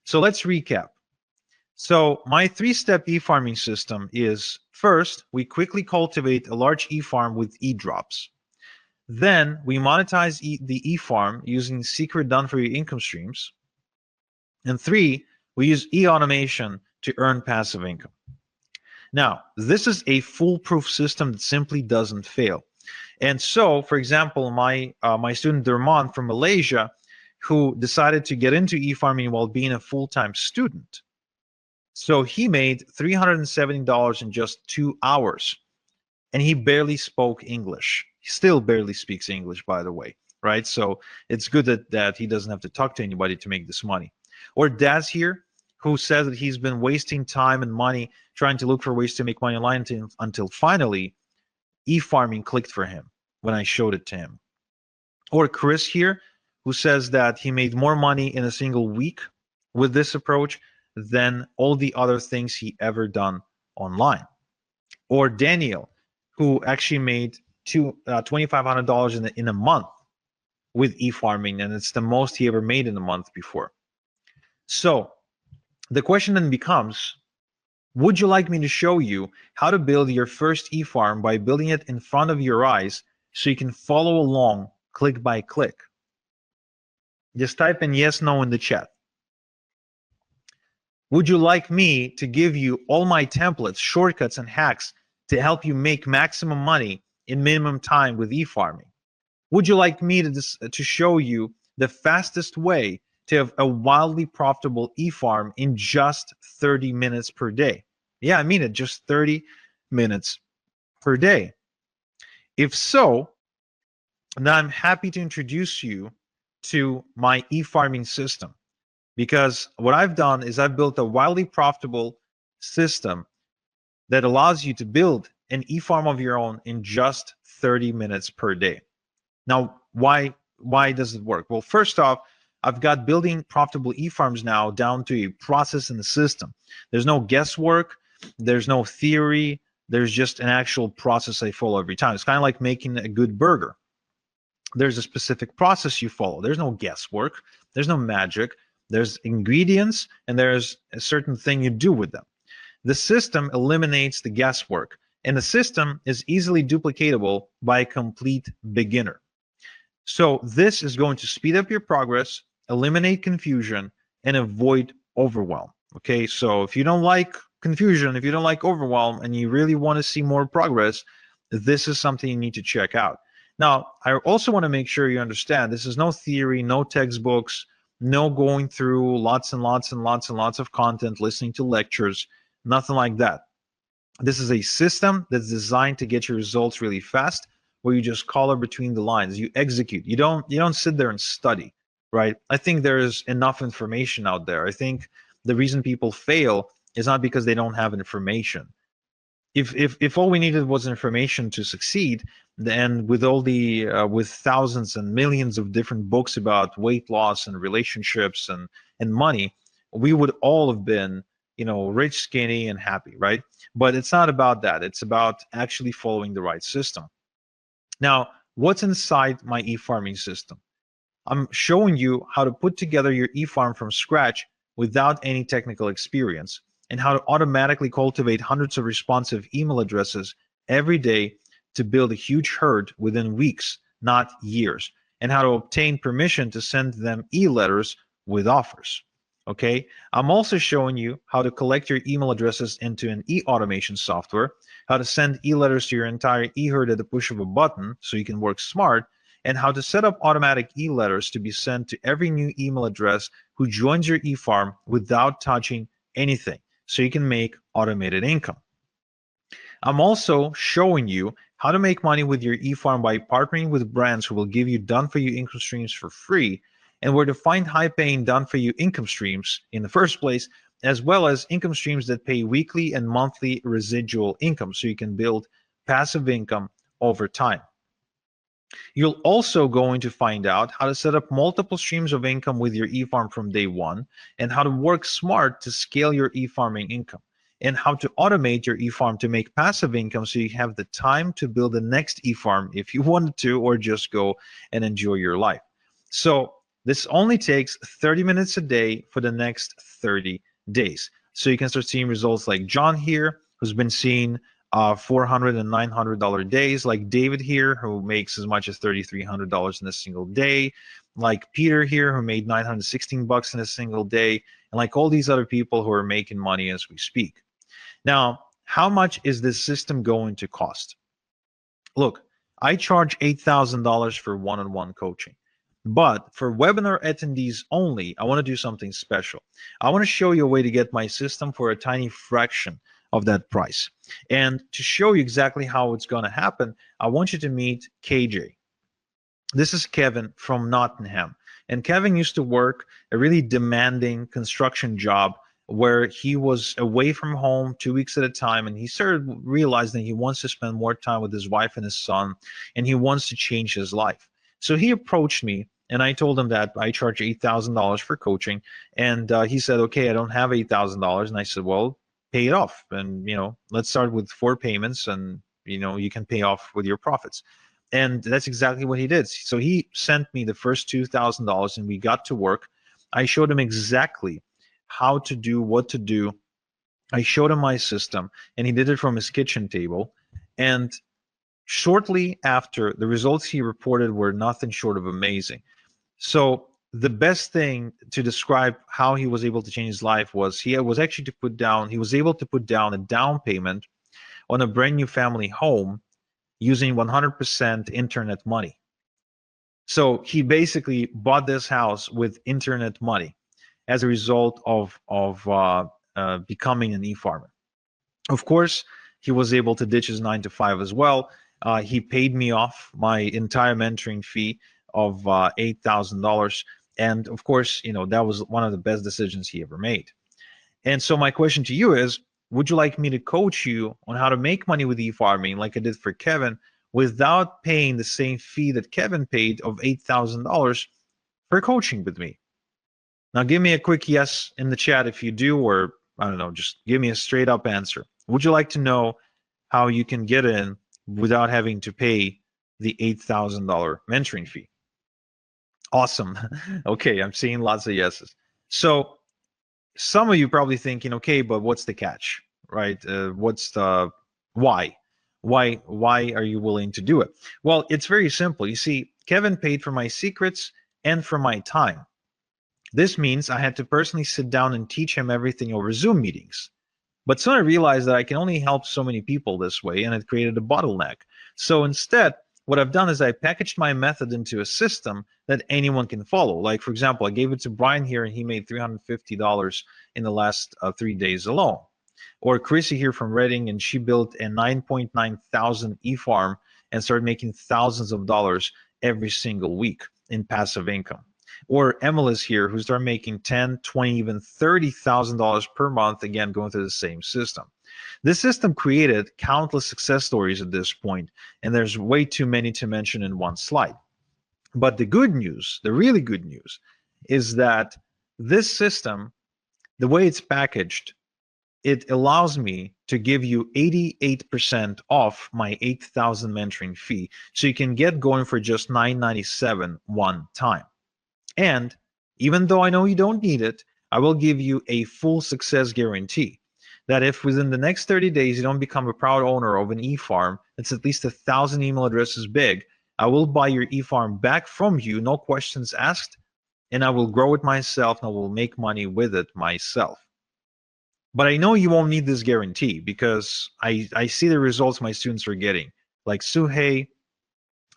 So let's recap. So my 3-step e-farming system is, first, we quickly cultivate a large e-farm with e-drops. Then we monetize the e-farm using secret done-for-you income streams. And 3, we use e-automation to earn passive income. Now, this is a foolproof system that simply doesn't fail. And so, for example, my student Derman from Malaysia, who decided to get into e-farming while being a full-time student, So he made $370 in just 2 hours, and he barely spoke English. He still barely speaks English, by the way, right? So it's good that he doesn't have to talk to anybody to make this money. Or Daz here, who says that he's been wasting time and money trying to look for ways to make money online until finally e-farming clicked for him when I showed it to him. Or Chris here, who says that he made more money in a single week with this approach than all the other things he ever done online. Or Daniel, who actually made $2,500 in a month with e-farming, and it's the most he ever made in a month before. So the question then becomes, would you like me to show you how to build your first e-farm by building it in front of your eyes so you can follow along click by click? Just type in yes, no in the chat. Would you like me to give you all my templates, shortcuts, and hacks to help you make maximum money in minimum time with e-farming? Would you like me to show you the fastest way to have a wildly profitable e-farm in just 30 minutes per day? Yeah, I mean it, just 30 minutes per day. If so, then I'm happy to introduce you to my e-farming system, because what I've done is I've built a wildly profitable system that allows you to build an e-farm of your own in just 30 minutes per day. Now, why does it work? Well, first off, I've got building profitable e-farms now down to a process in the system. There's no guesswork, there's no theory, there's just an actual process I follow every time. It's kind of like making a good burger. There's a specific process you follow. There's no guesswork, there's no magic. There's ingredients, and there's a certain thing you do with them. The system eliminates the guesswork, and the system is easily duplicatable by a complete beginner. So this is going to speed up your progress, eliminate confusion, and avoid overwhelm. Okay, so if you don't like confusion, if you don't like overwhelm, and you really want to see more progress, this is something you need to check out. Now, I also want to make sure you understand this is no theory, no textbooks, no going through lots and lots and lots and lots of content, listening to lectures, nothing like that. This is a system that's designed to get your results really fast, where you just color between the lines, you execute. You don't sit there and study, right? I think there's enough information out there. I think the reason people fail is not because they don't have information. If all we needed was information to succeed, then with all the with thousands and millions of different books about weight loss and relationships and money, we would all have been, rich, skinny, and happy, right? But it's not about that. It's about actually following the right system. Now, what's inside my e-farming system? I'm showing you how to put together your e-farm from scratch without any technical experience, and how to automatically cultivate hundreds of responsive email addresses every day to build a huge herd within weeks, not years, and how to obtain permission to send them e-letters with offers. Okay, I'm also showing you how to collect your email addresses into an e-automation software, how to send e-letters to your entire e-herd at the push of a button so you can work smart, and how to set up automatic e-letters to be sent to every new email address who joins your e-farm without touching anything, so you can make automated income. I'm also showing you how to make money with your e-farm by partnering with brands who will give you done-for-you income streams for free, and where to find high-paying done-for-you income streams in the first place, as well as income streams that pay weekly and monthly residual income, so you can build passive income over time. You're also going to find out how to set up multiple streams of income with your e-farm from day one, and how to work smart to scale your e-farming income, and how to automate your e-farm to make passive income so you have the time to build the next e-farm if you wanted to, or just go and enjoy your life. So this only takes 30 minutes a day for the next 30 days. So you can start seeing results like John here, who's been seeing $400 and $900 days, like David here, who makes as much as $3,300 in a single day, like Peter here, who made $916 in a single day, and like all these other people who are making money as we speak. Now, how much is this system going to cost? Look, I charge $8,000 for one-on-one coaching. But for webinar attendees only, I want to do something special. I want to show you a way to get my system for a tiny fraction of that price. And to show you exactly how it's going to happen, I want you to meet KJ. This is Kevin from Nottingham. And Kevin used to work a really demanding construction job where he was away from home 2 weeks at a time, and he started realizing he wants to spend more time with his wife and his son, and he wants to change his life. So he approached me, and I told him that I charge $8,000 for coaching, and he said, "Okay, I don't have $8,000," and I said, "Well, pay it off, and let's start with 4 payments, and you can pay off with your profits." And that's exactly what he did. So he sent me the first $2,000, and we got to work. I showed him exactly how to do what to do. I showed him my system, and he did it from his kitchen table. And shortly after, the results he reported were nothing short of amazing. So the best thing to describe how he was able to change his life was he was able to put down a down payment on a brand new family home using 100% internet money. So he basically bought this house with internet money as a result of becoming an e-farmer. Of course, he was able to ditch his 9 to 5 as well. He paid me off my entire mentoring fee of $8,000, and of course, that was one of the best decisions he ever made. And so my question to you is, would you like me to coach you on how to make money with e-farming like I did for Kevin without paying the same fee that Kevin paid of $8,000 for coaching with me? Now give me a quick yes in the chat if you do, or I don't know, just give me a straight up answer. Would you like to know how you can get in without having to pay the $8,000 mentoring fee? Awesome. Okay, I'm seeing lots of yeses. So some of you probably thinking, okay, but what's the catch, right? What's the why? Why are you willing to do it? Well, it's very simple. You see, Kevin paid for my secrets and for my time. This means I had to personally sit down and teach him everything over Zoom meetings. But soon I realized that I can only help so many people this way, and it created a bottleneck. So instead, what I've done is I packaged my method into a system that anyone can follow. Like, for example, I gave it to Brian here, and he made $350 in the last 3 days alone. Or Chrissy here from Reading, and she built a 9.9 thousand e-farm and started making thousands of dollars every single week in passive income. Or Emily's here, who started making 10, 20, even $30,000 per month, again, going through the same system. This system created countless success stories at this point, and there's way too many to mention in one slide. But the good news, the really good news, is that this system, the way it's packaged, it allows me to give you 88% off my 8,000 mentoring fee, so you can get going for just $997 one time. And even though I know you don't need it, I will give you a full success guarantee that if within the next 30 days you don't become a proud owner of an e-farm that's at least 1,000 email addresses big, I will buy your e-farm back from you, no questions asked, and I will grow it myself and I will make money with it myself. But I know you won't need this guarantee because I see the results my students are getting, like Suhei,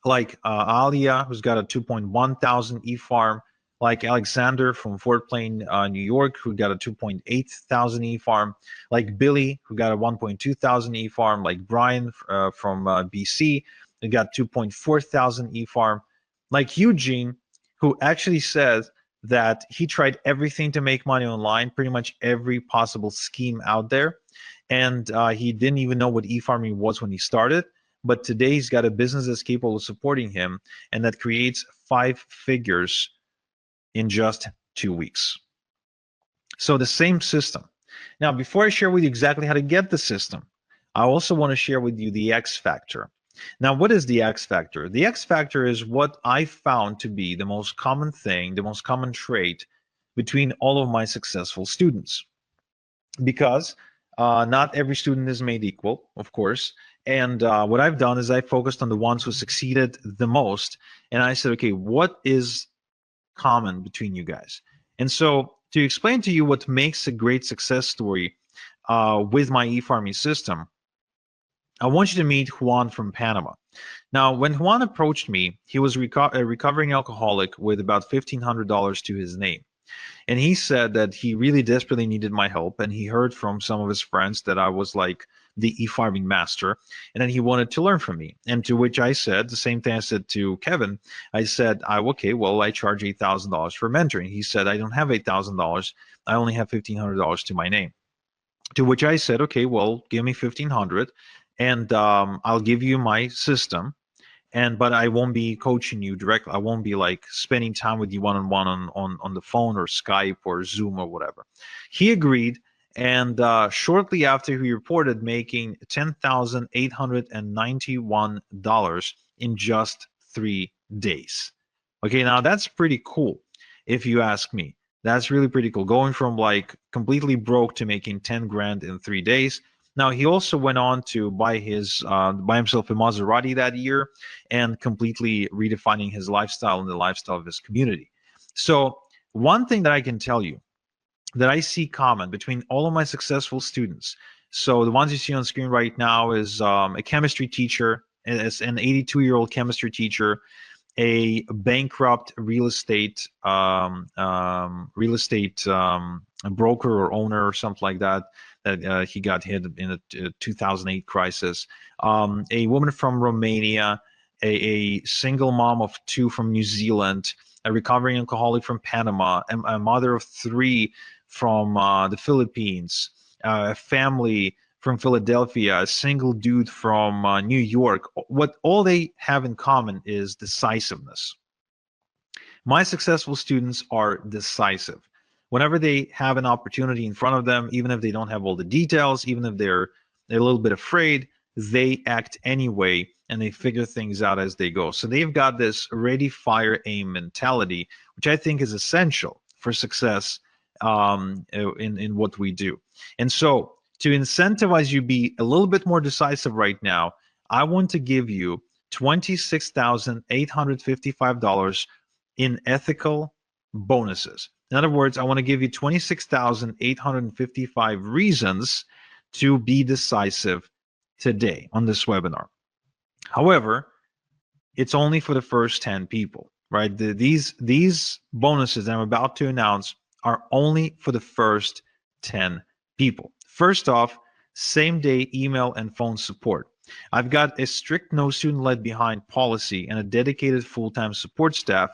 like Alia, who's got a 2.1 thousand e-farm, like Alexander from Fort Plain, New York, who got a 2.8 thousand e-farm, like Billy, who got a 1.2 thousand e-farm, like Brian from BC, who got 2.4 thousand e-farm, like Eugene, who actually says that he tried everything to make money online, pretty much every possible scheme out there, and he didn't even know what e-farming was when he started. But today he's got a business that's capable of supporting him, and that creates 5 figures in just 2 weeks. So the same system. Now, before I share with you exactly how to get the system, I also want to share with you the X factor. Now, what is the X factor? The X factor is what I found to be the most common thing, the most common trait between all of my successful students. Because not every student is made equal, of course. And what I've done is I focused on the ones who succeeded the most. And I said, okay, what is common between you guys? And so to explain to you what makes a great success story with my e-farming system, I want you to meet Juan from Panama. Now, when Juan approached me, he was a recovering alcoholic with about $1,500 to his name. And he said that he really desperately needed my help. And he heard from some of his friends that I was like the e-farming master. And then he wanted to learn from me. And to which I said the same thing I said to Kevin. I said, okay, well, I charge $8,000 for mentoring. He said, I don't have $8,000. I only have $1,500 to my name. To which I said, okay, well, give me 1,500 and I'll give you my system, but I won't be coaching you directly. I won't be like spending time with you one-on-one on the phone or Skype or Zoom or whatever. He agreed, and shortly after, he reported making $10,891 in just 3 days. Okay, now that's pretty cool, if you ask me. That's really pretty cool. Going from like completely broke to making 10 grand in 3 days. Now he also went on to buy himself a Maserati that year, and completely redefining his lifestyle and the lifestyle of his community. So one thing that I can tell you that I see common between all of my successful students. So the ones you see on screen right now is a chemistry teacher, is an 82-year-old chemistry teacher, a bankrupt real estate broker or owner or something like that. That he got hit in the 2008 crisis. A woman from Romania, a single mom of two from New Zealand, a recovering alcoholic from Panama, a mother of three from the Philippines, a family from Philadelphia, a single dude from New York. What all they have in common is decisiveness. My successful students are decisive. Whenever they have an opportunity in front of them, even if they don't have all the details, even if they're a little bit afraid, they act anyway and they figure things out as they go. So they've got this ready, fire, aim mentality, which I think is essential for success in what we do. And so to incentivize you be a little bit more decisive right now, I want to give you $26,855 in ethical bonuses. In other words, I want to give you 26,855 reasons to be decisive today on this webinar. However, it's only for the first 10 people, right? These bonuses that I'm about to announce are only for the first 10 people. First off, same day email and phone support. I've got a strict no student left behind policy and a dedicated full-time support staff,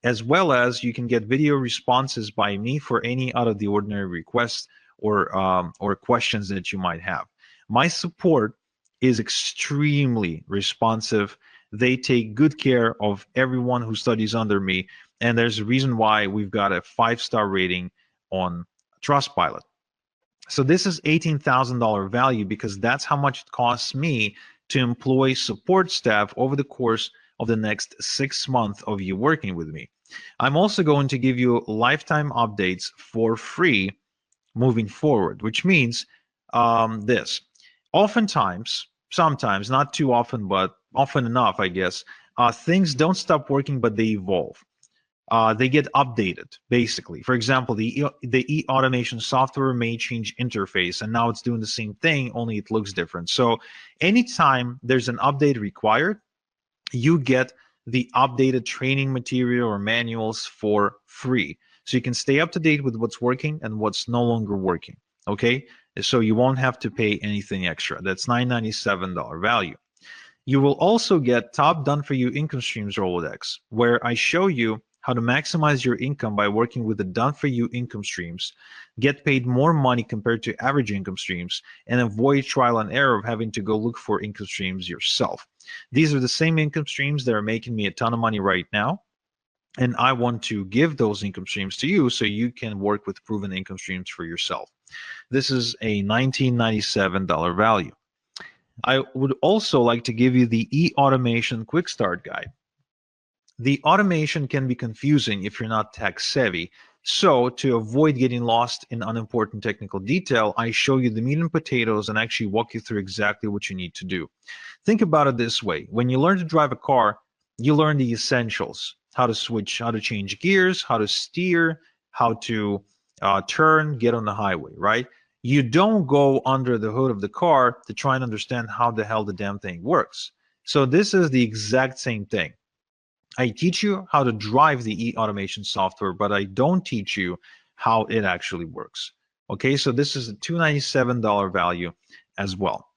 as well as you can get video responses by me for any out of the ordinary requests or questions that you might have. My support is extremely responsive. They take good care of everyone who studies under me, and there's a reason why we've got a 5-star rating on Trustpilot. So this is $18,000 value because that's how much it costs me to employ support staff over the course of the next 6 months of you working with me. I'm also going to give you lifetime updates for free moving forward, which means this. Oftentimes, sometimes, not too often, but often enough, I guess, things don't stop working, but they evolve. They get updated, basically. For example, the e-automation software may change interface, and now it's doing the same thing, only it looks different. So anytime there's an update required, you get the updated training material or manuals for free. So you can stay up to date with what's working and what's no longer working, okay? So you won't have to pay anything extra. That's $997 value. You will also get top done for you income streams Rolodex, where I show you how to maximize your income by working with the done for you income streams, get paid more money compared to average income streams, and avoid trial and error of having to go look for income streams yourself. These are the same income streams that are making me a ton of money right now, and I want to give those income streams to you so you can work with proven income streams for yourself. This is a $1997 value. I would also like to give you the e-automation quick start guide. The automation can be confusing if you're not tech savvy. So to avoid getting lost in unimportant technical detail, I show you the meat and potatoes and actually walk you through exactly what you need to do. Think about it this way. When you learn to drive a car, you learn the essentials: how to switch, how to change gears, how to steer, how to turn, get on the highway, right? You don't go under the hood of the car to try and understand how the hell the damn thing works. So this is the exact same thing. I teach you how to drive the e-automation software, but I don't teach you how it actually works. Okay, so this is a $297 value as well.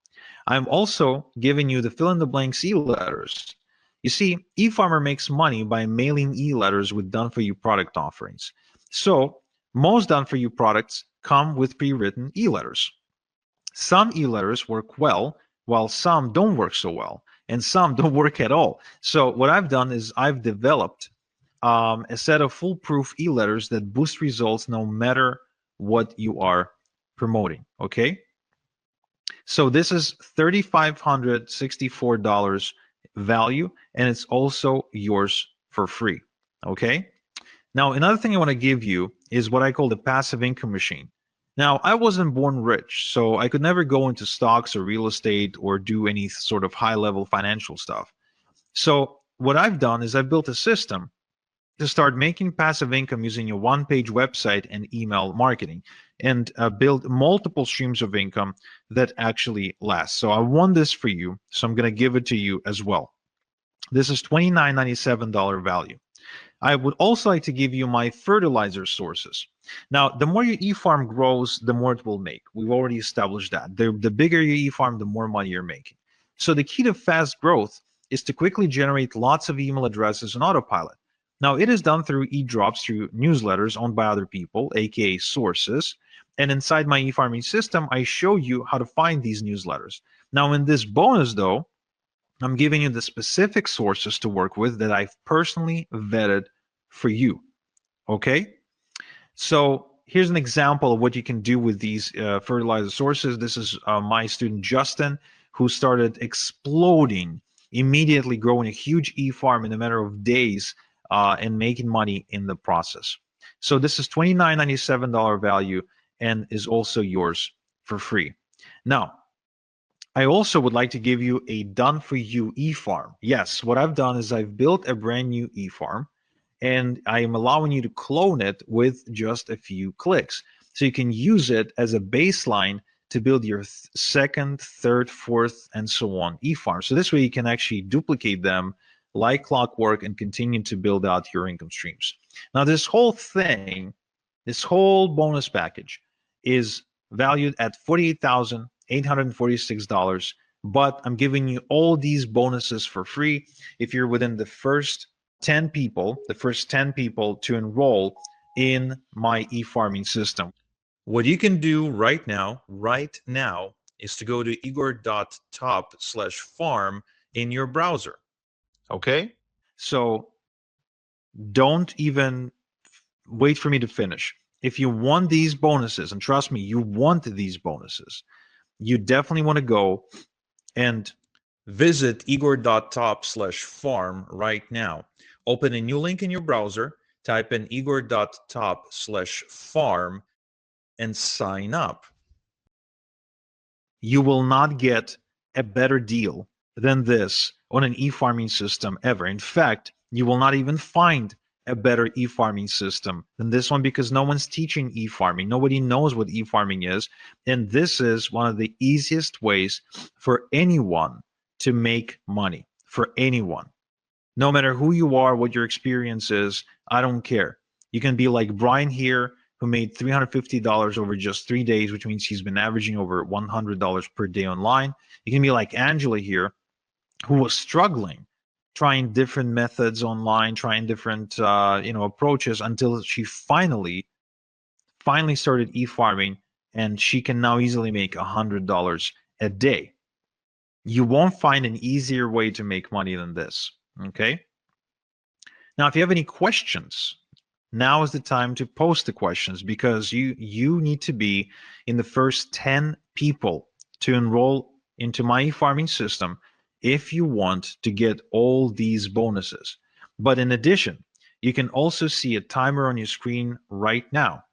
I'm also giving you the fill in the blanks e-letters. You see, eFarmer makes money by mailing e-letters with done-for-you product offerings. So most done-for-you products come with pre-written e-letters. Some e-letters work well, while some don't work so well, and some don't work at all. So what I've done is I've developed a set of foolproof e-letters that boost results no matter what you are promoting, okay? So this is $3,564 value, and it's also yours for free, okay? Now, another thing I want to give you is what I call the passive income machine. Now, I wasn't born rich, so I could never go into stocks or real estate or do any sort of high-level financial stuff. So what I've done is I've built a system to start making passive income using a one-page website and email marketing, and build multiple streams of income that actually last. So I want this for you, so I'm going to give it to you as well. This is $29.97 value. I would also like to give you my fertilizer sources. Now, the more your e-farm grows, the more it will make. We've already established that. The bigger your e-farm, the more money you're making. So the key to fast growth is to quickly generate lots of email addresses on autopilot. Now, it is done through e-drops, through newsletters owned by other people, aka sources. And inside my e-farming system, I show you how to find these newsletters. Now, in this bonus, though, I'm giving you the specific sources to work with that I've personally vetted for you. Okay? So here's an example of what you can do with these fertilizer sources. This is my student Justin, who started exploding, immediately growing a huge e-farm in a matter of days and making money in the process. So this is $29.97 value and is also yours for free. Now, I also would like to give you a done-for-you e-farm. Yes, what I've done is I've built a brand new e-farm, and I am allowing you to clone it with just a few clicks. So you can use it as a baseline to build your second, third, fourth, and so on e-farm. So this way you can actually duplicate them like clockwork and continue to build out your income streams. Now this whole thing, this whole bonus package is valued at $48,846, but I'm giving you all these bonuses for free if you're within the first 10 people, to enroll in my e-farming system. What you can do right now, is to go to igor.top/farm in your browser. Okay? So don't even wait for me to finish. If you want these bonuses, and trust me, you want these bonuses, you definitely want to go and visit igor.top/farm right now. Open a new link in your browser, type in igor.top/farm, and sign up. You will not get a better deal than this on an e-farming system ever. In fact, you will not even find a better e-farming system than this one because no one's teaching e-farming. Nobody knows what e-farming is. And this is one of the easiest ways for anyone to make money, for anyone. No matter who you are, what your experience is, I don't care. You can be like Brian here, who made $350 over just 3 days, which means he's been averaging over $100 per day online. You can be like Angela here, who was struggling, trying different methods online, trying different approaches until she finally started e-farming, and she can now easily make $100 a day. You won't find an easier way to make money than this. Okay. Now, if you have any questions, now is the time to post the questions because you need to be in the first 10 people to enroll into my e-farming system if you want to get all these bonuses. But in addition, you can also see a timer on your screen right now.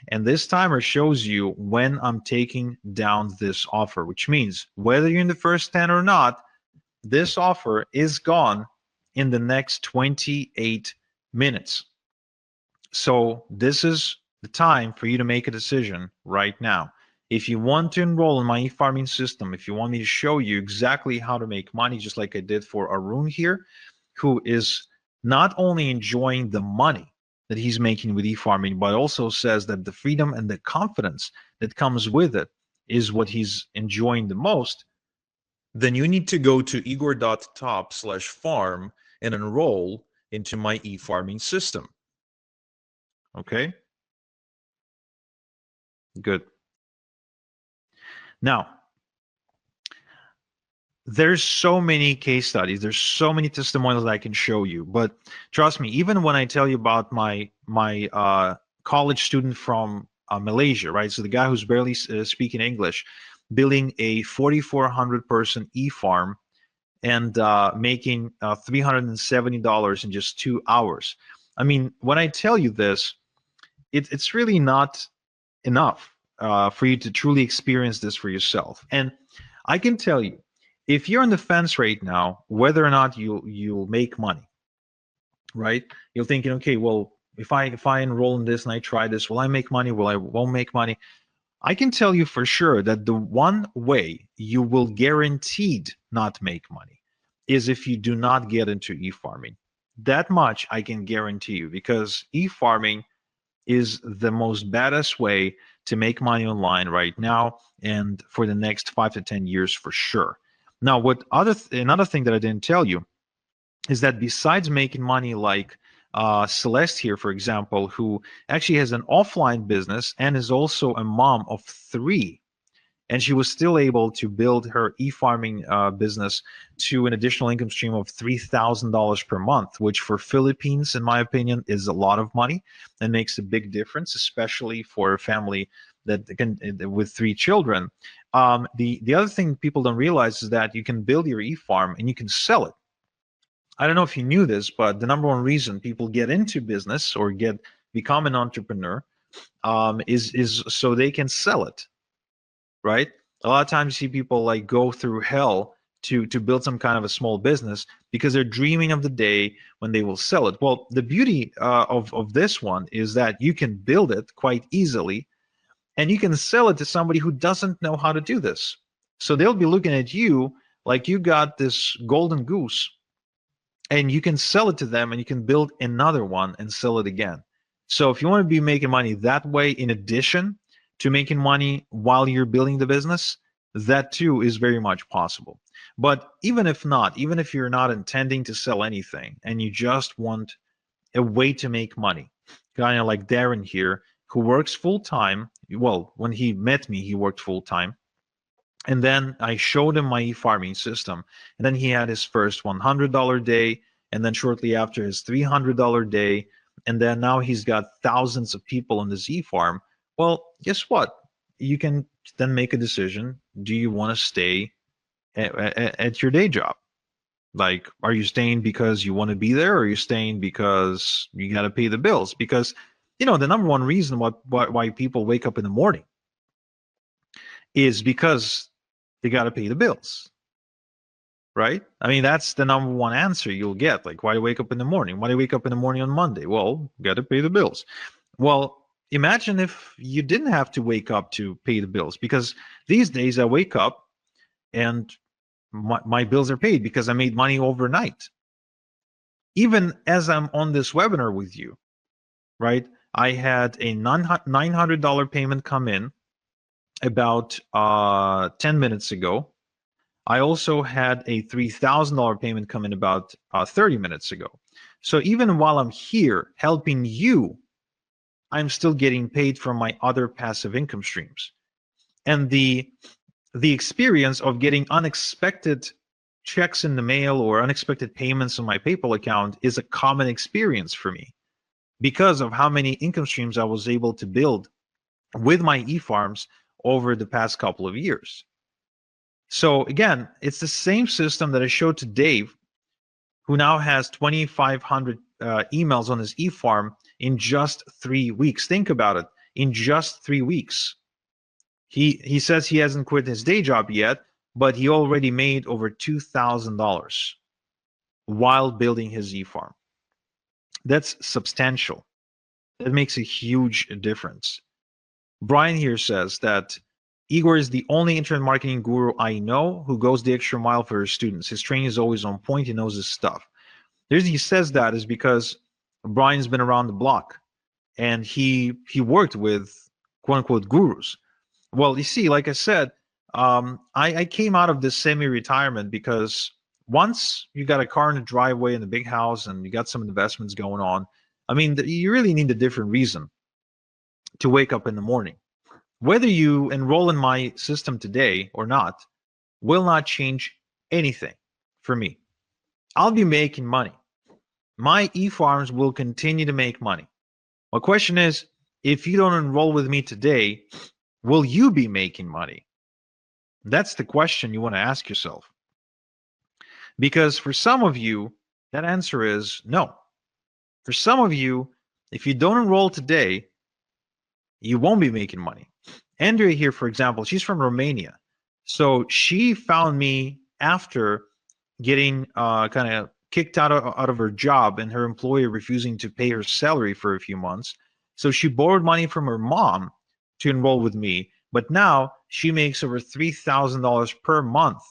And this timer shows you when I'm taking down this offer, which means whether you're in the first 10 or not, this offer is gone in the next 28 minutes. So this is the time for you to make a decision right now. If you want to enroll in my e-farming system, if you want me to show you exactly how to make money, just like I did for Arun here, who is not only enjoying the money that he's making with e-farming, but also says that the freedom and the confidence that comes with it is what he's enjoying the most, then you need to go to igor.top/farm and enroll into my e-farming system. Okay? Good. Now, there's so many case studies, there's so many testimonials that I can show you, but trust me, even when I tell you about my college student from Malaysia, right? So the guy who's barely speaking English, building a 4,400 person e-farm and making $370 in just 2 hours. I mean, when I tell you this, it's really not enough for you to truly experience this for yourself. And I can tell you, if you're on the fence right now, whether or not you'll make money, right? You're thinking, okay, well, if I enroll in this and I try this, will I make money? Will I won't make money? I can tell you for sure that the one way you will guaranteed not make money is if you do not get into e-farming. That much I can guarantee you, because e-farming is the most badass way to make money online right now and for the next 5 to 10 years for sure. Now, another thing that I didn't tell you is that besides making money like Celeste here, for example, who actually has an offline business and is also a mom of 3, and she was still able to build her e-farming business to an additional income stream of $3,000 per month, which for Philippines, in my opinion, is a lot of money and makes a big difference, especially for a family that can with 3 children. The other thing people don't realize is that you can build your e-farm and you can sell it. I don't know if you knew this, but the number one reason people get into business or become an entrepreneur is so they can sell it, right? A lot of times you see people like go through hell to build some kind of a small business because they're dreaming of the day when they will sell it. Well, the beauty of this one is that you can build it quite easily, and you can sell it to somebody who doesn't know how to do this. So they'll be looking at you like you got this golden goose, and you can sell it to them, and you can build another one and sell it again. So if you want to be making money that way, in addition to making money while you're building the business, that too is very much possible. But even if not, even if you're not intending to sell anything and you just want a way to make money, kind of like Darren here, who works full time. Well, when he met me, he worked full time. And then I showed him my e-farming system. And then he had his first $100 day. And then shortly after, his $300 day. And then now he's got thousands of people on this e-farm. Well, guess what? You can then make a decision. Do you want to stay at your day job? Like, are you staying because you want to be there, or are you staying because you got to pay the bills? Because, the number one reason why people wake up in the morning is because they got to pay the bills, right? I mean, that's the number one answer you'll get. Like, why do you wake up in the morning? Why do you wake up in the morning on Monday? Well, got to pay the bills. Well, imagine if you didn't have to wake up to pay the bills, because these days I wake up and my bills are paid because I made money overnight. Even as I'm on this webinar with you, right? I had a $900 payment come in about 10 minutes ago. I also had a $3,000 payment come in about 30 minutes ago. So even while I'm here helping you, I'm still getting paid from my other passive income streams. And the experience of getting unexpected checks in the mail or unexpected payments on my PayPal account is a common experience for me because of how many income streams I was able to build with my e-farms over the past couple of years. So again, it's the same system that I showed to Dave, who now has 2,500 emails on his e-farm in just 3 weeks. Think about it, in just 3 weeks. He says he hasn't quit his day job yet, but he already made over $2,000 while building his e-farm. That's substantial. That makes a huge difference. Brian here says that Igor is the only internet marketing guru I know who goes the extra mile for his students. His training is always on point. He knows his stuff. The reason he says that is because Brian's been around the block and he worked with quote unquote gurus. Well, you see, like I said, I came out of this semi-retirement because once you got a car in the driveway and a big house and you got some investments going on, I mean, you really need a different reason to wake up in the morning. Whether you enroll in my system today or not will not change anything for me. I'll be making money. My e-farms will continue to make money. My question is, if you don't enroll with me today, will you be making money? That's the question you want to ask yourself. Because for some of you, that answer is no. For some of you, if you don't enroll today, you won't be making money. Andrea here, for example, she's from Romania. So she found me after getting kind of kicked out of her job and her employer refusing to pay her salary for a few months. So she borrowed money from her mom to enroll with me. But now she makes over $3,000 per month.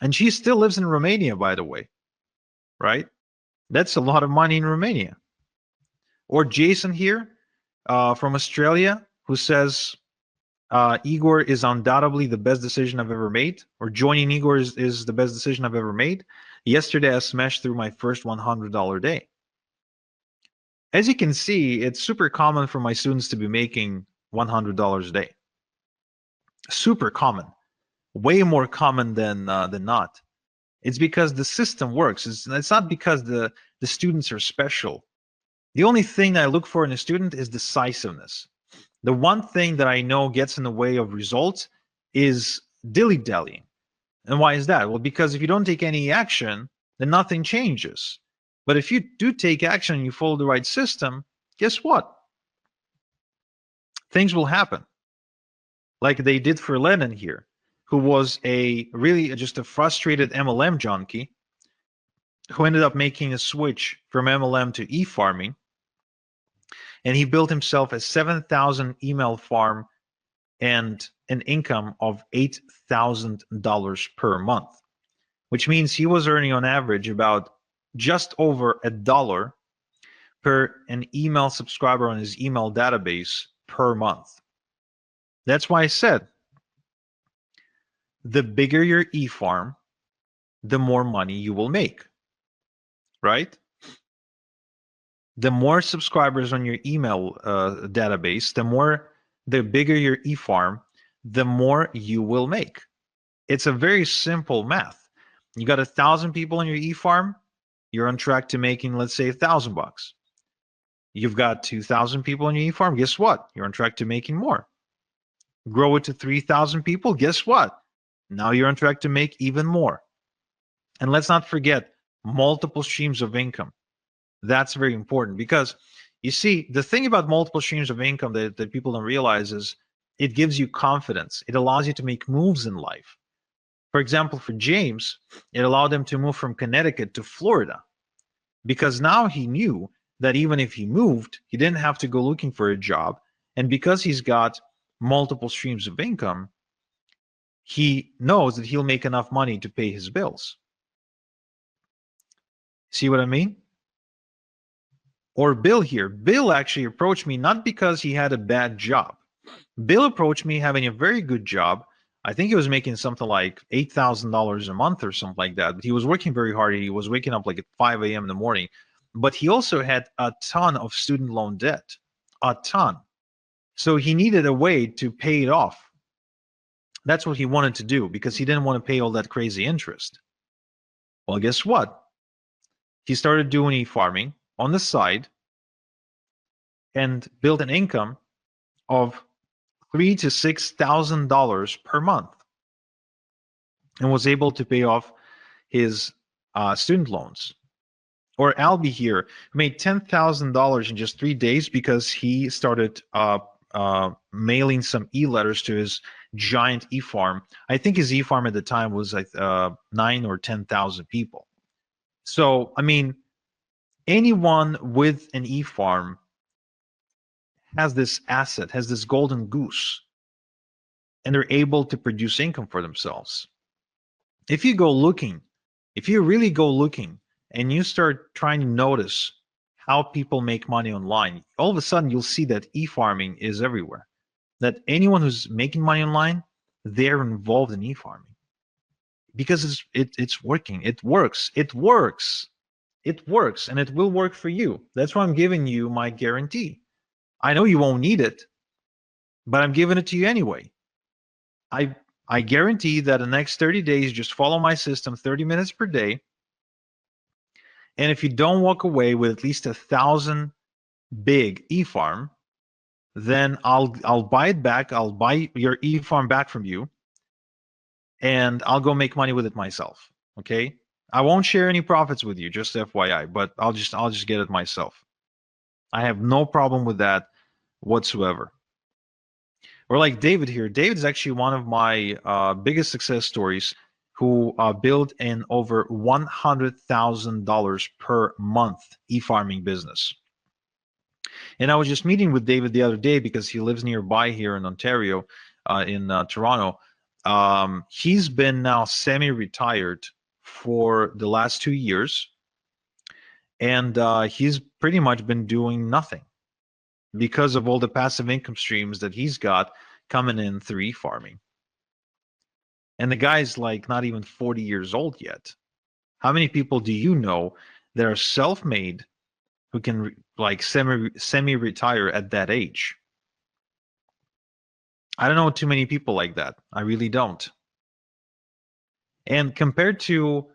And she still lives in Romania, by the way, right? That's a lot of money in Romania. Or Jason here from Australia, who says, Igor is undoubtedly the best decision I've ever made, or joining Igor is the best decision I've ever made. Yesterday, I smashed through my first $100 day. As you can see, it's super common for my students to be making $100 a day. Super common, way more common than not. It's because the system works. It's not because the students are special. The only thing I look for in a student is decisiveness. The one thing that I know gets in the way of results is dilly-dallying. And why is that? Well, because if you don't take any action, then nothing changes. But if you do take action and you follow the right system, guess what? Things will happen. Like they did for Lennon here, who was just a frustrated MLM junkie who ended up making a switch from MLM to e-farming. And he built himself a 7,000 email farm and an income of $8,000 per month, which means he was earning on average about just over $1 per an email subscriber on his email database per month. That's why I said, the bigger your e-farm, the more money you will make, right? The more subscribers on your email database, the bigger your e-farm, the more you will make. It's a very simple math. You got 1,000 people on your e-farm, you're on track to making, let's say, $1,000. You've got 2,000 people on your e-farm, guess what? You're on track to making more. Grow it to 3,000 people, guess what? Now you're on track to make even more. And let's not forget multiple streams of income. That's very important because you see, the thing about multiple streams of income that people don't realize is it gives you confidence. It allows you to make moves in life. For example, for James, it allowed him to move from Connecticut to Florida because now he knew that even if he moved, he didn't have to go looking for a job. And because he's got multiple streams of income, he knows that he'll make enough money to pay his bills. See what I mean? Or Bill here. Bill actually approached me not because he had a bad job. Bill approached me having a very good job. I think he was making something like $8,000 a month or something like that. But he was working very hard. He was waking up like at 5 a.m. in the morning. But he also had a ton of student loan debt. A ton. So he needed a way to pay it off. That's what he wanted to do because he didn't want to pay all that crazy interest. Well, guess what? He started doing e-farming on the side and built an income of $3,000 to $6,000 per month and was able to pay off his student loans. Or Albie here made $10,000 in just 3 days because he started mailing some e-letters to his giant e-farm. I think his e-farm at the time was like 9 or 10,000 people. So, I mean, anyone with an e-farm has this asset, has this golden goose. and they're able to produce income for themselves. If you go looking, if you really go looking and you start trying to notice how people make money online, all of a sudden you'll see that e-farming is everywhere. That anyone who's making money online, they're involved in e-farming because it's working. It works. It works. It works, and it will work for you. That's why I'm giving you my guarantee. I know you won't need it, but I'm giving it to you anyway. I guarantee that the next 30 days, just follow my system 30 minutes per day. And if you don't walk away with at least 1,000 big e-farm, then I'll buy it back. I'll buy your e-farm back from you, and I'll go make money with it myself. Okay? I won't share any profits with you, just FYI, but I'll just get it myself. I have no problem with that whatsoever. Or like David here. David's actually one of my biggest success stories, who built an over $100,000 per month e-farming business. And I was just meeting with David the other day because he lives nearby here in Ontario, in Toronto. He's been now semi-retired for the last 2 years, and he's pretty much been doing nothing because of all the passive income streams that he's got coming in through e-farming. And the guy's like not even 40 years old yet. How many people do you know that are self-made who can like semi-retire at that age? I don't know too many people like that. I really don't. And compared to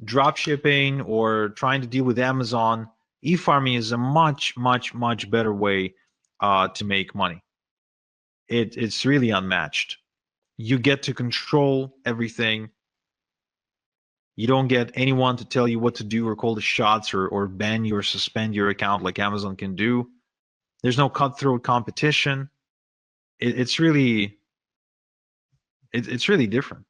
drop shipping or trying to deal with Amazon, e-farming is a much, much, much better way to make money. It's really unmatched. You get to control everything. You don't get anyone to tell you what to do or call the shots or ban you or suspend your account like Amazon can do. There's no cutthroat competition. It's really different.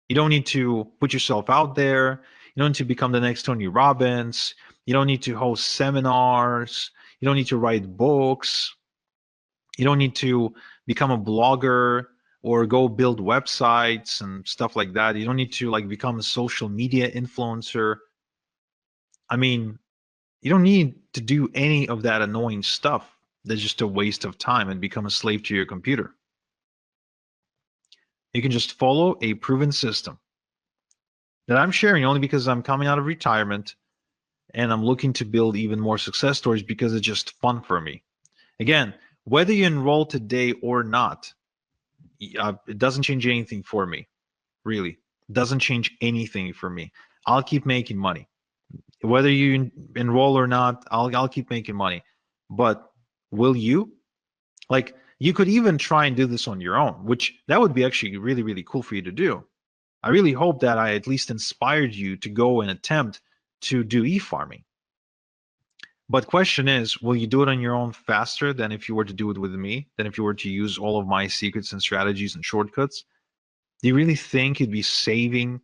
You don't need to put yourself out there. You don't need to become the next Tony Robbins. You don't need to host seminars. You don't need to write books. You don't need to become a blogger or go build websites and stuff like that. You don't need to like become a social media influencer. I mean, you don't need to do any of that annoying stuff that's just a waste of time and become a slave to your computer. You can just follow a proven system that I'm sharing only because I'm coming out of retirement and I'm looking to build even more success stories because it's just fun for me. Again, whether you enroll today or not, it doesn't change anything for me, really. It doesn't change anything for me. I'll keep making money. Whether you enroll or not, I'll keep making money. But will you? Like, you could even try and do this on your own, which that would be actually really, really cool for you to do. I really hope that I at least inspired you to go and attempt to do e-farming. But question is, will you do it on your own faster than if you were to do it with me, than if you were to use all of my secrets and strategies and shortcuts? Do you really think you'd be saving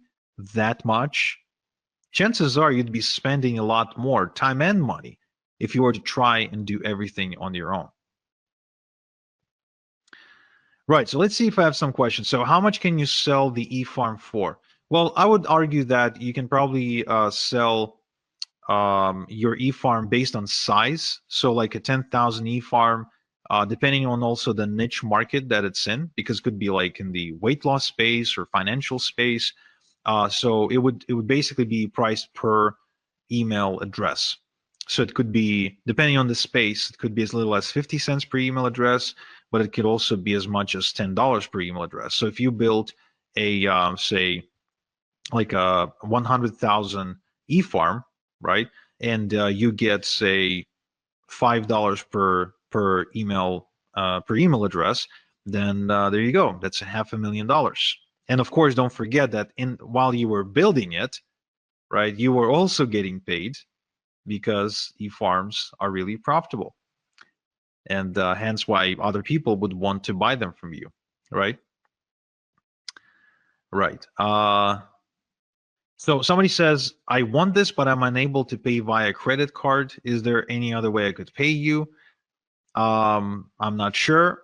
that much? Chances are you'd be spending a lot more time and money if you were to try and do everything on your own. Right, so let's see if I have some questions. So how much can you sell the e-farm for? Well, I would argue that you can probably sell your e-farm based on size. So like a 10,000 e-farm, depending on also the niche market that it's in, because it could be like in the weight loss space or financial space. So it would basically be priced per email address. So it could be, depending on the space, it could be as little as 50 cents per email address, but it could also be as much as $10 per email address. So if you build a, say, like a 100,000 e-farm, right, and you get, say, $5 per email address, then there you go. That's $500,000. And of course, don't forget that while you were building it, right, you were also getting paid because e-farms are really profitable. And hence why other people would want to buy them from you, right? Right. So somebody says, I want this, but I'm unable to pay via credit card. Is there any other way I could pay you? I'm not sure.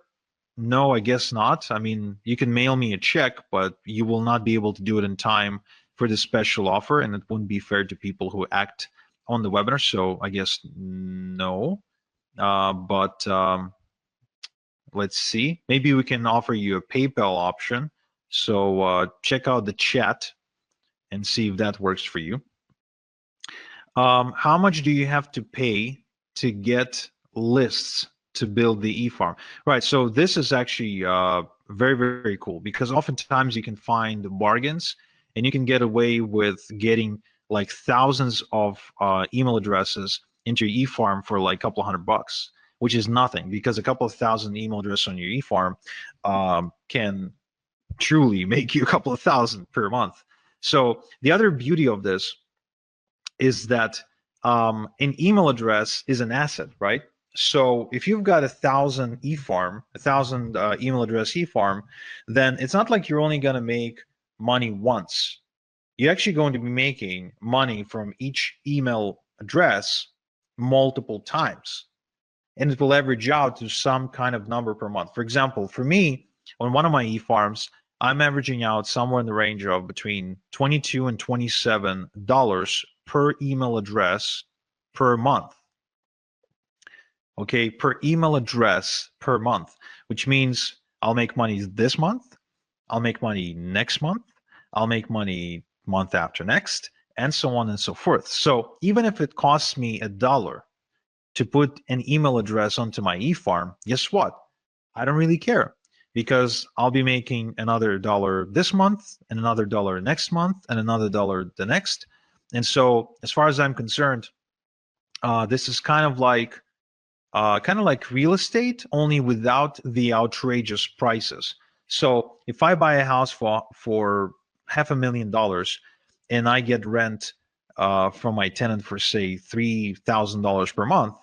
No, I guess not. I mean, you can mail me a check, but you will not be able to do it in time for the special offer, and it wouldn't be fair to people who act on the webinar. So I guess no. But let's see. Maybe we can offer you a PayPal option. So check out the chat and see if that works for you. How much do you have to pay to get lists to build the e-farm? Right, so this is actually very, very cool, because oftentimes you can find bargains and you can get away with getting like thousands of email addresses into your e-farm for like a couple $100, which is nothing, because a couple of thousand email addresses on your e-farm can truly make you a couple of thousand per month. So the other beauty of this is that an email address is an asset, right? So if you've got 1,000 e-farm, 1,000 email address e-farm, then it's not like you're only going to make money once. You're actually going to be making money from each email address multiple times, and it will average out to some kind of number per month. For example, for me, on one of my e-farms, I'm averaging out somewhere in the range of between $22 and $27 per email address per month. Okay, per email address per month, which means I'll make money this month, I'll make money next month, I'll make money month after next, and so on and so forth. So even if it costs me $1 to put an email address onto my e-farm, guess what? I don't really care, because I'll be making another $1 this month and another $1 next month and another $1 the next. And so as far as I'm concerned, this is kind of like real estate, only without the outrageous prices. So if I buy a house for $500,000 and I get rent from my tenant for say $3,000 per month,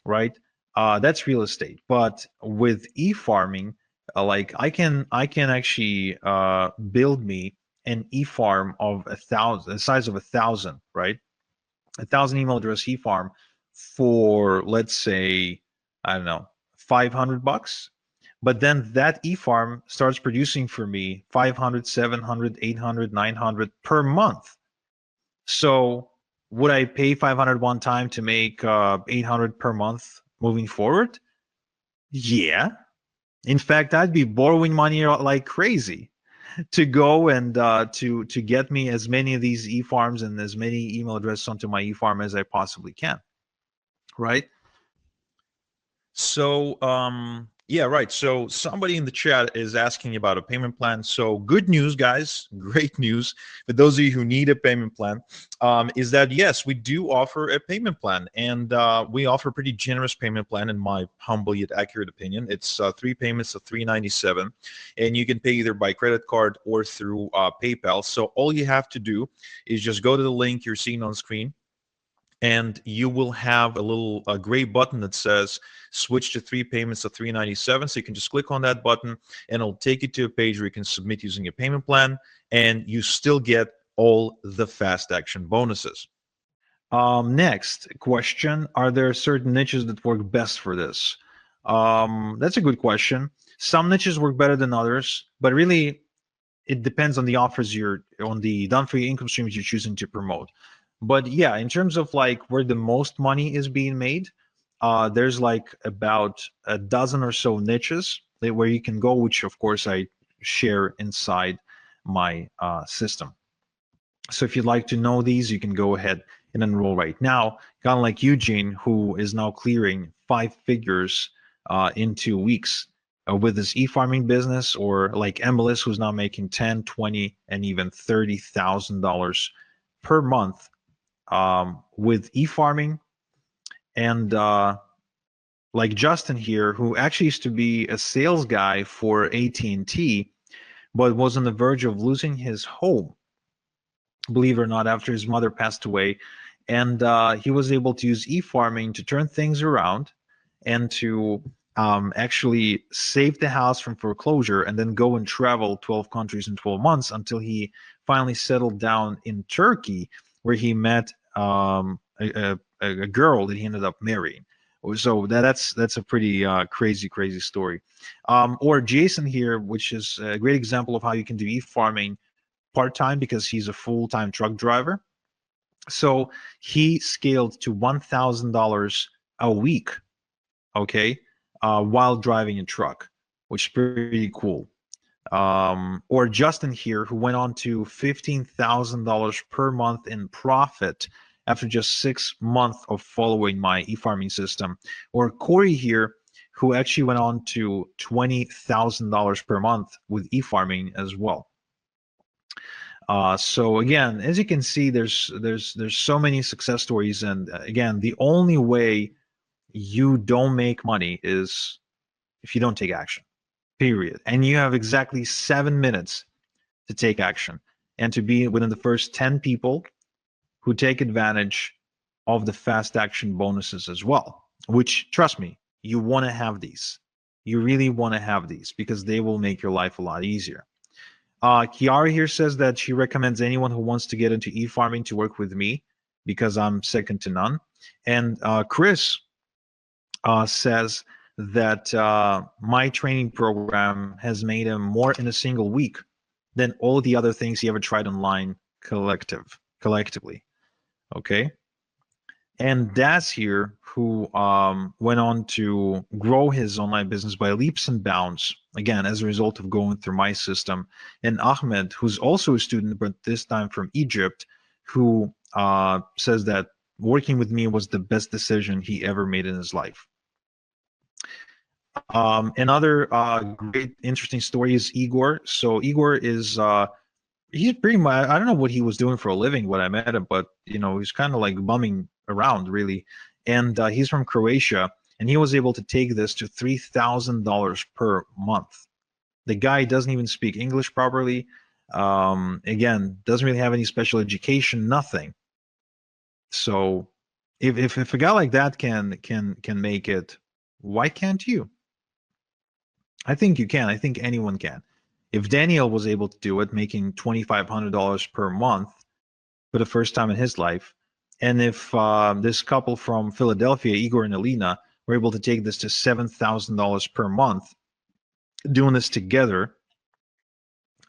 right? That's real estate. But with e-farming, like I can actually build me an e-farm of 1,000, the size of 1,000, right? 1,000 email address e-farm for, let's say, I don't know, $500. But then that e-farm starts producing for me 500, 700, 800, 900 per month. So would I pay 500 one time to make 800 per month moving forward? Yeah. In fact, I'd be borrowing money like crazy to go and to get me as many of these e-farms and as many email addresses onto my e-farm as I possibly can, right? So, yeah, right. So somebody in the chat is asking about a payment plan. So good news, guys. Great news for those of you who need a payment plan, is that yes, we do offer a payment plan, and we offer a pretty generous payment plan, in my humble yet accurate opinion. It's 3 payments of $397, and you can pay either by credit card or through PayPal. So all you have to do is just go to the link you're seeing on screen, and you will have a gray button that says switch to 3 payments of $397. So you can just click on that button and it'll take you to a page where you can submit using a payment plan, and you still get all the fast action bonuses. Next question: are there certain niches that work best for this? That's a good question. Some niches work better than others, but really it depends on the offers on the done for you income streams you're choosing to promote. But yeah, in terms of like where the most money is being made, there's like about a dozen or so niches where you can go, which of course I share inside my system. So if you'd like to know these, you can go ahead and enroll right now. Kind of like Eugene, who is now clearing 5 figures in 2 weeks with his e-farming business, or like Emilus, who's now making 10, 20, and even $30,000 per month with e-farming. And like Justin here, who actually used to be a sales guy for AT&T, but was on the verge of losing his home, believe it or not, after his mother passed away. And he was able to use e-farming to turn things around and to actually save the house from foreclosure, and then go and travel 12 countries in 12 months until he finally settled down in Turkey, where he met a girl that he ended up marrying. So that's a pretty crazy story. Or Jason here, which is a great example of how you can do e-farming part-time because he's a full-time truck driver. So he scaled to $1,000 a week, okay, while driving a truck, which is pretty cool. Or Justin here, who went on to $15,000 per month in profit after just 6 months of following my e-farming system. Or Corey here, who actually went on to $20,000 per month with e-farming as well. So again, as you can see, there's so many success stories, and again, the only way you don't make money is if you don't take action. Period. And you have exactly 7 minutes to take action and to be within the first 10 people who take advantage of the fast action bonuses as well, which, trust me, you want to have these. You really want to have these because they will make your life a lot easier. Kiara here says that she recommends anyone who wants to get into e-farming to work with me because I'm second to none. And Chris says that my training program has made him more in a single week than all the other things he ever tried online collectively. Okay. And Daz here, who went on to grow his online business by leaps and bounds, again, as a result of going through my system. And Ahmed, who's also a student, but this time from Egypt, who says that working with me was the best decision he ever made in his life. Another great, interesting story is Igor. So Igor is he's pretty much, I don't know what he was doing for a living when I met him, but he's kind of like bumming around really. And he's from Croatia, and he was able to take this to $3,000 per month. The guy doesn't even speak English properly. Again, doesn't really have any special education, nothing. So if a guy like that can make it, why can't you? I think you can. I think anyone can. If Daniel was able to do it, making $2,500 per month for the first time in his life, and if this couple from Philadelphia, Igor and Alina, were able to take this to $7,000 per month, doing this together,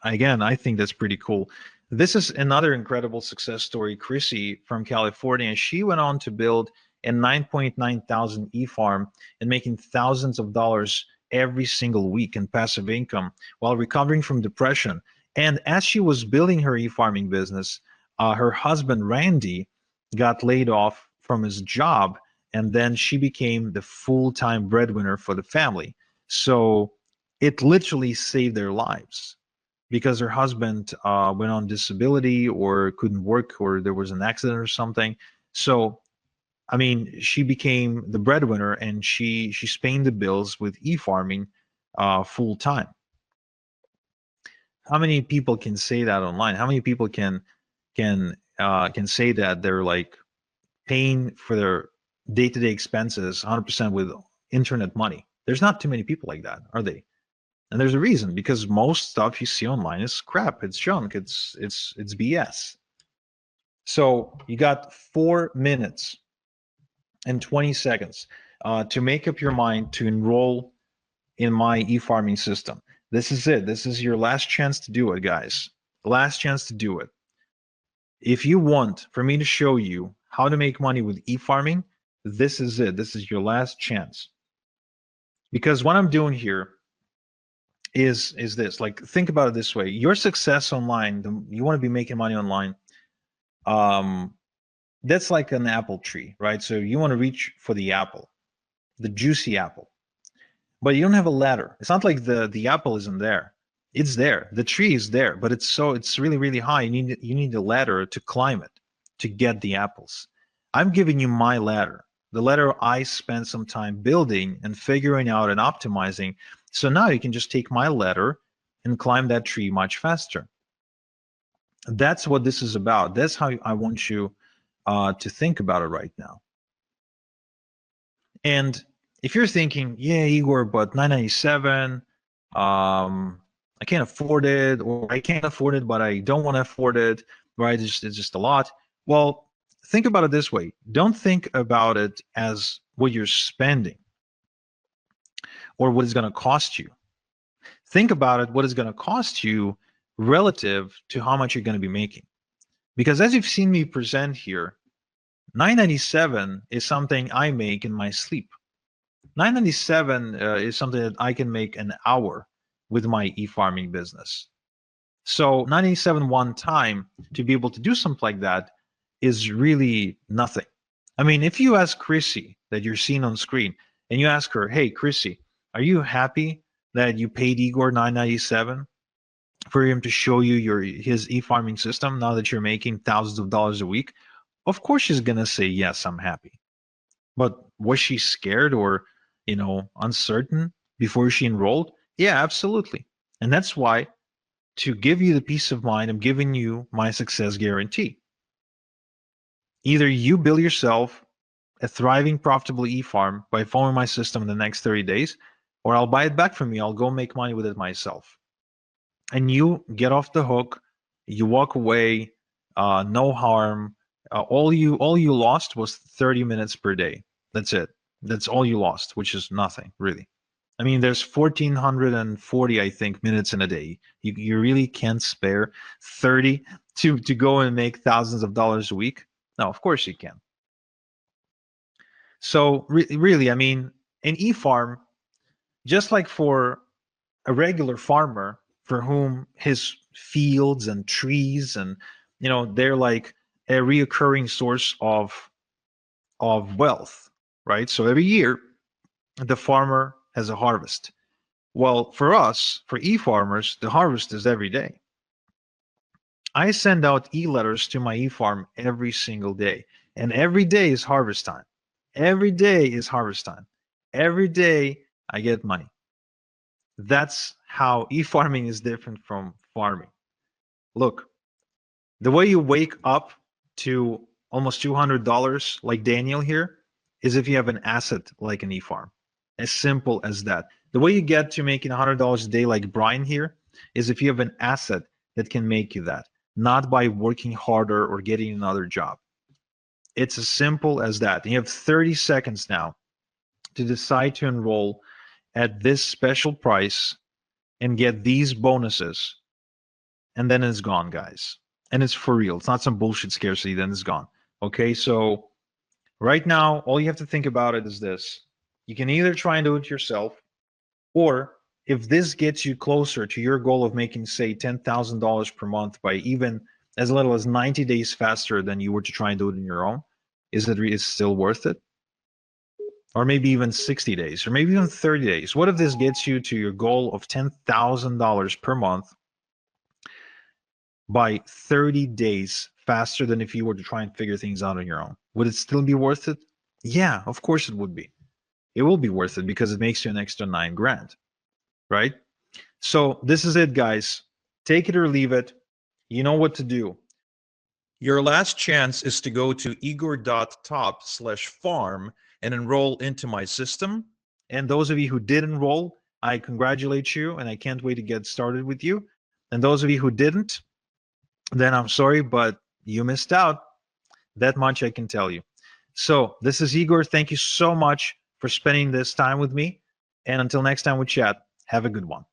again, I think that's pretty cool. This is another incredible success story. Chrissy from California, she went on to build a 9.9 thousand e-farm and making thousands of dollars every single week in passive income while recovering from depression. And as she was building her e-farming business, her husband Randy got laid off from his job, and then she became the full-time breadwinner for the family. So it literally saved their lives because her husband went on disability or couldn't work or there was an accident or something. So I mean, she became the breadwinner, and she's paying the bills with e-farming full time. How many people can say that online? How many people can say that they're like paying for their day-to-day expenses 100% with internet money? There's not too many people like that, are they? And there's a reason, because most stuff you see online is crap. It's junk. It's BS. So you got 4 minutes and 20 seconds to make up your mind to enroll in my e-farming system. This is it. This is your last chance to do it, guys. Last chance to do it. If you want for me to show you how to make money with e-farming, this is it. This is your last chance. Because what I'm doing here is this. Like, think about it this way. Your success online, you want to be making money online. That's like an apple tree, right? So you want to reach for the apple, the juicy apple, but you don't have a ladder. It's not like the apple isn't there. It's there. The tree is there, but it's really high. You need a ladder to climb it to get the apples. I'm giving you my ladder, the ladder I spent some time building and figuring out and optimizing. So now you can just take my ladder and climb that tree much faster. That's what this is about. That's how I want you to think about it right now. And if you're thinking, yeah, Igor, but 997, I can't afford it, or I can't afford it, but I don't want to afford it, right? It's just a lot. Well, think about it this way. Don't think about it as what you're spending or what it's going to cost you. Think about it, what it's going to cost you relative to how much you're going to be making. Because as you've seen me present here, 997 is something I make in my sleep. 997 is something that I can make an hour with my e-farming business. So 997 one time to be able to do something like that is really nothing. I mean, if you ask Chrissy that you're seeing on screen and you ask her, hey, Chrissy, are you happy that you paid Igor 997 for him to show you his e-farming system now that you're making thousands of dollars a week? Of course she's going to say, yes, I'm happy. But was she scared or, uncertain before she enrolled? Yeah, absolutely. And that's why, to give you the peace of mind, I'm giving you my success guarantee. Either you build yourself a thriving, profitable e-farm by following my system in the next 30 days, or I'll buy it back from you. I'll go make money with it myself. And you get off the hook, you walk away, no harm. All you lost was 30 minutes per day. That's it. That's all you lost, which is nothing, really. I mean, there's 1,440, I think, minutes in a day. You really can't spare 30 to go and make thousands of dollars a week. No, of course you can. So really, I mean, an e-farm, just like for a regular farmer for whom his fields and trees and they're like a reoccurring source of wealth, right? So every year the farmer has a harvest. Well, for us, for e-farmers, the harvest is every day. I send out e-letters to my e-farm every single day, and every day is harvest time. Every day is harvest time. Every day I get money. That's how e-farming is different from farming. Look, the way you wake up to almost $200 like Daniel here is if you have an asset like an e-farm. As simple as that. The way you get to making $100 a day like Brian here is if you have an asset that can make you that, not by working harder or getting another job. It's as simple as that. And you have 30 seconds now to decide to enroll at this special price and get these bonuses, and then it's gone, guys. And it's for real. It's not some bullshit scarcity, then it's gone. Okay, so right now, all you have to think about it is this. You can either try and do it yourself, or if this gets you closer to your goal of making, say, $10,000 per month by even as little as 90 days faster than you were to try and do it on your own, is it still worth it? Or maybe even 60 days, or maybe even 30 days. What if this gets you to your goal of $10,000 per month by 30 days faster than if you were to try and figure things out on your own? Would it still be worth it? Yeah, of course it would be. It will be worth it because it makes you an extra $9,000, right? So this is it, guys. Take it or leave it. You know what to do. Your last chance is to go to igor.top/farm and enroll into my system. And those of you who did enroll, I congratulate you, and I can't wait to get started with you. And those of you who didn't, then I'm sorry, but you missed out. That much I can tell you. So this is Igor. Thank you so much for spending this time with me. And until next time we chat, have a good one.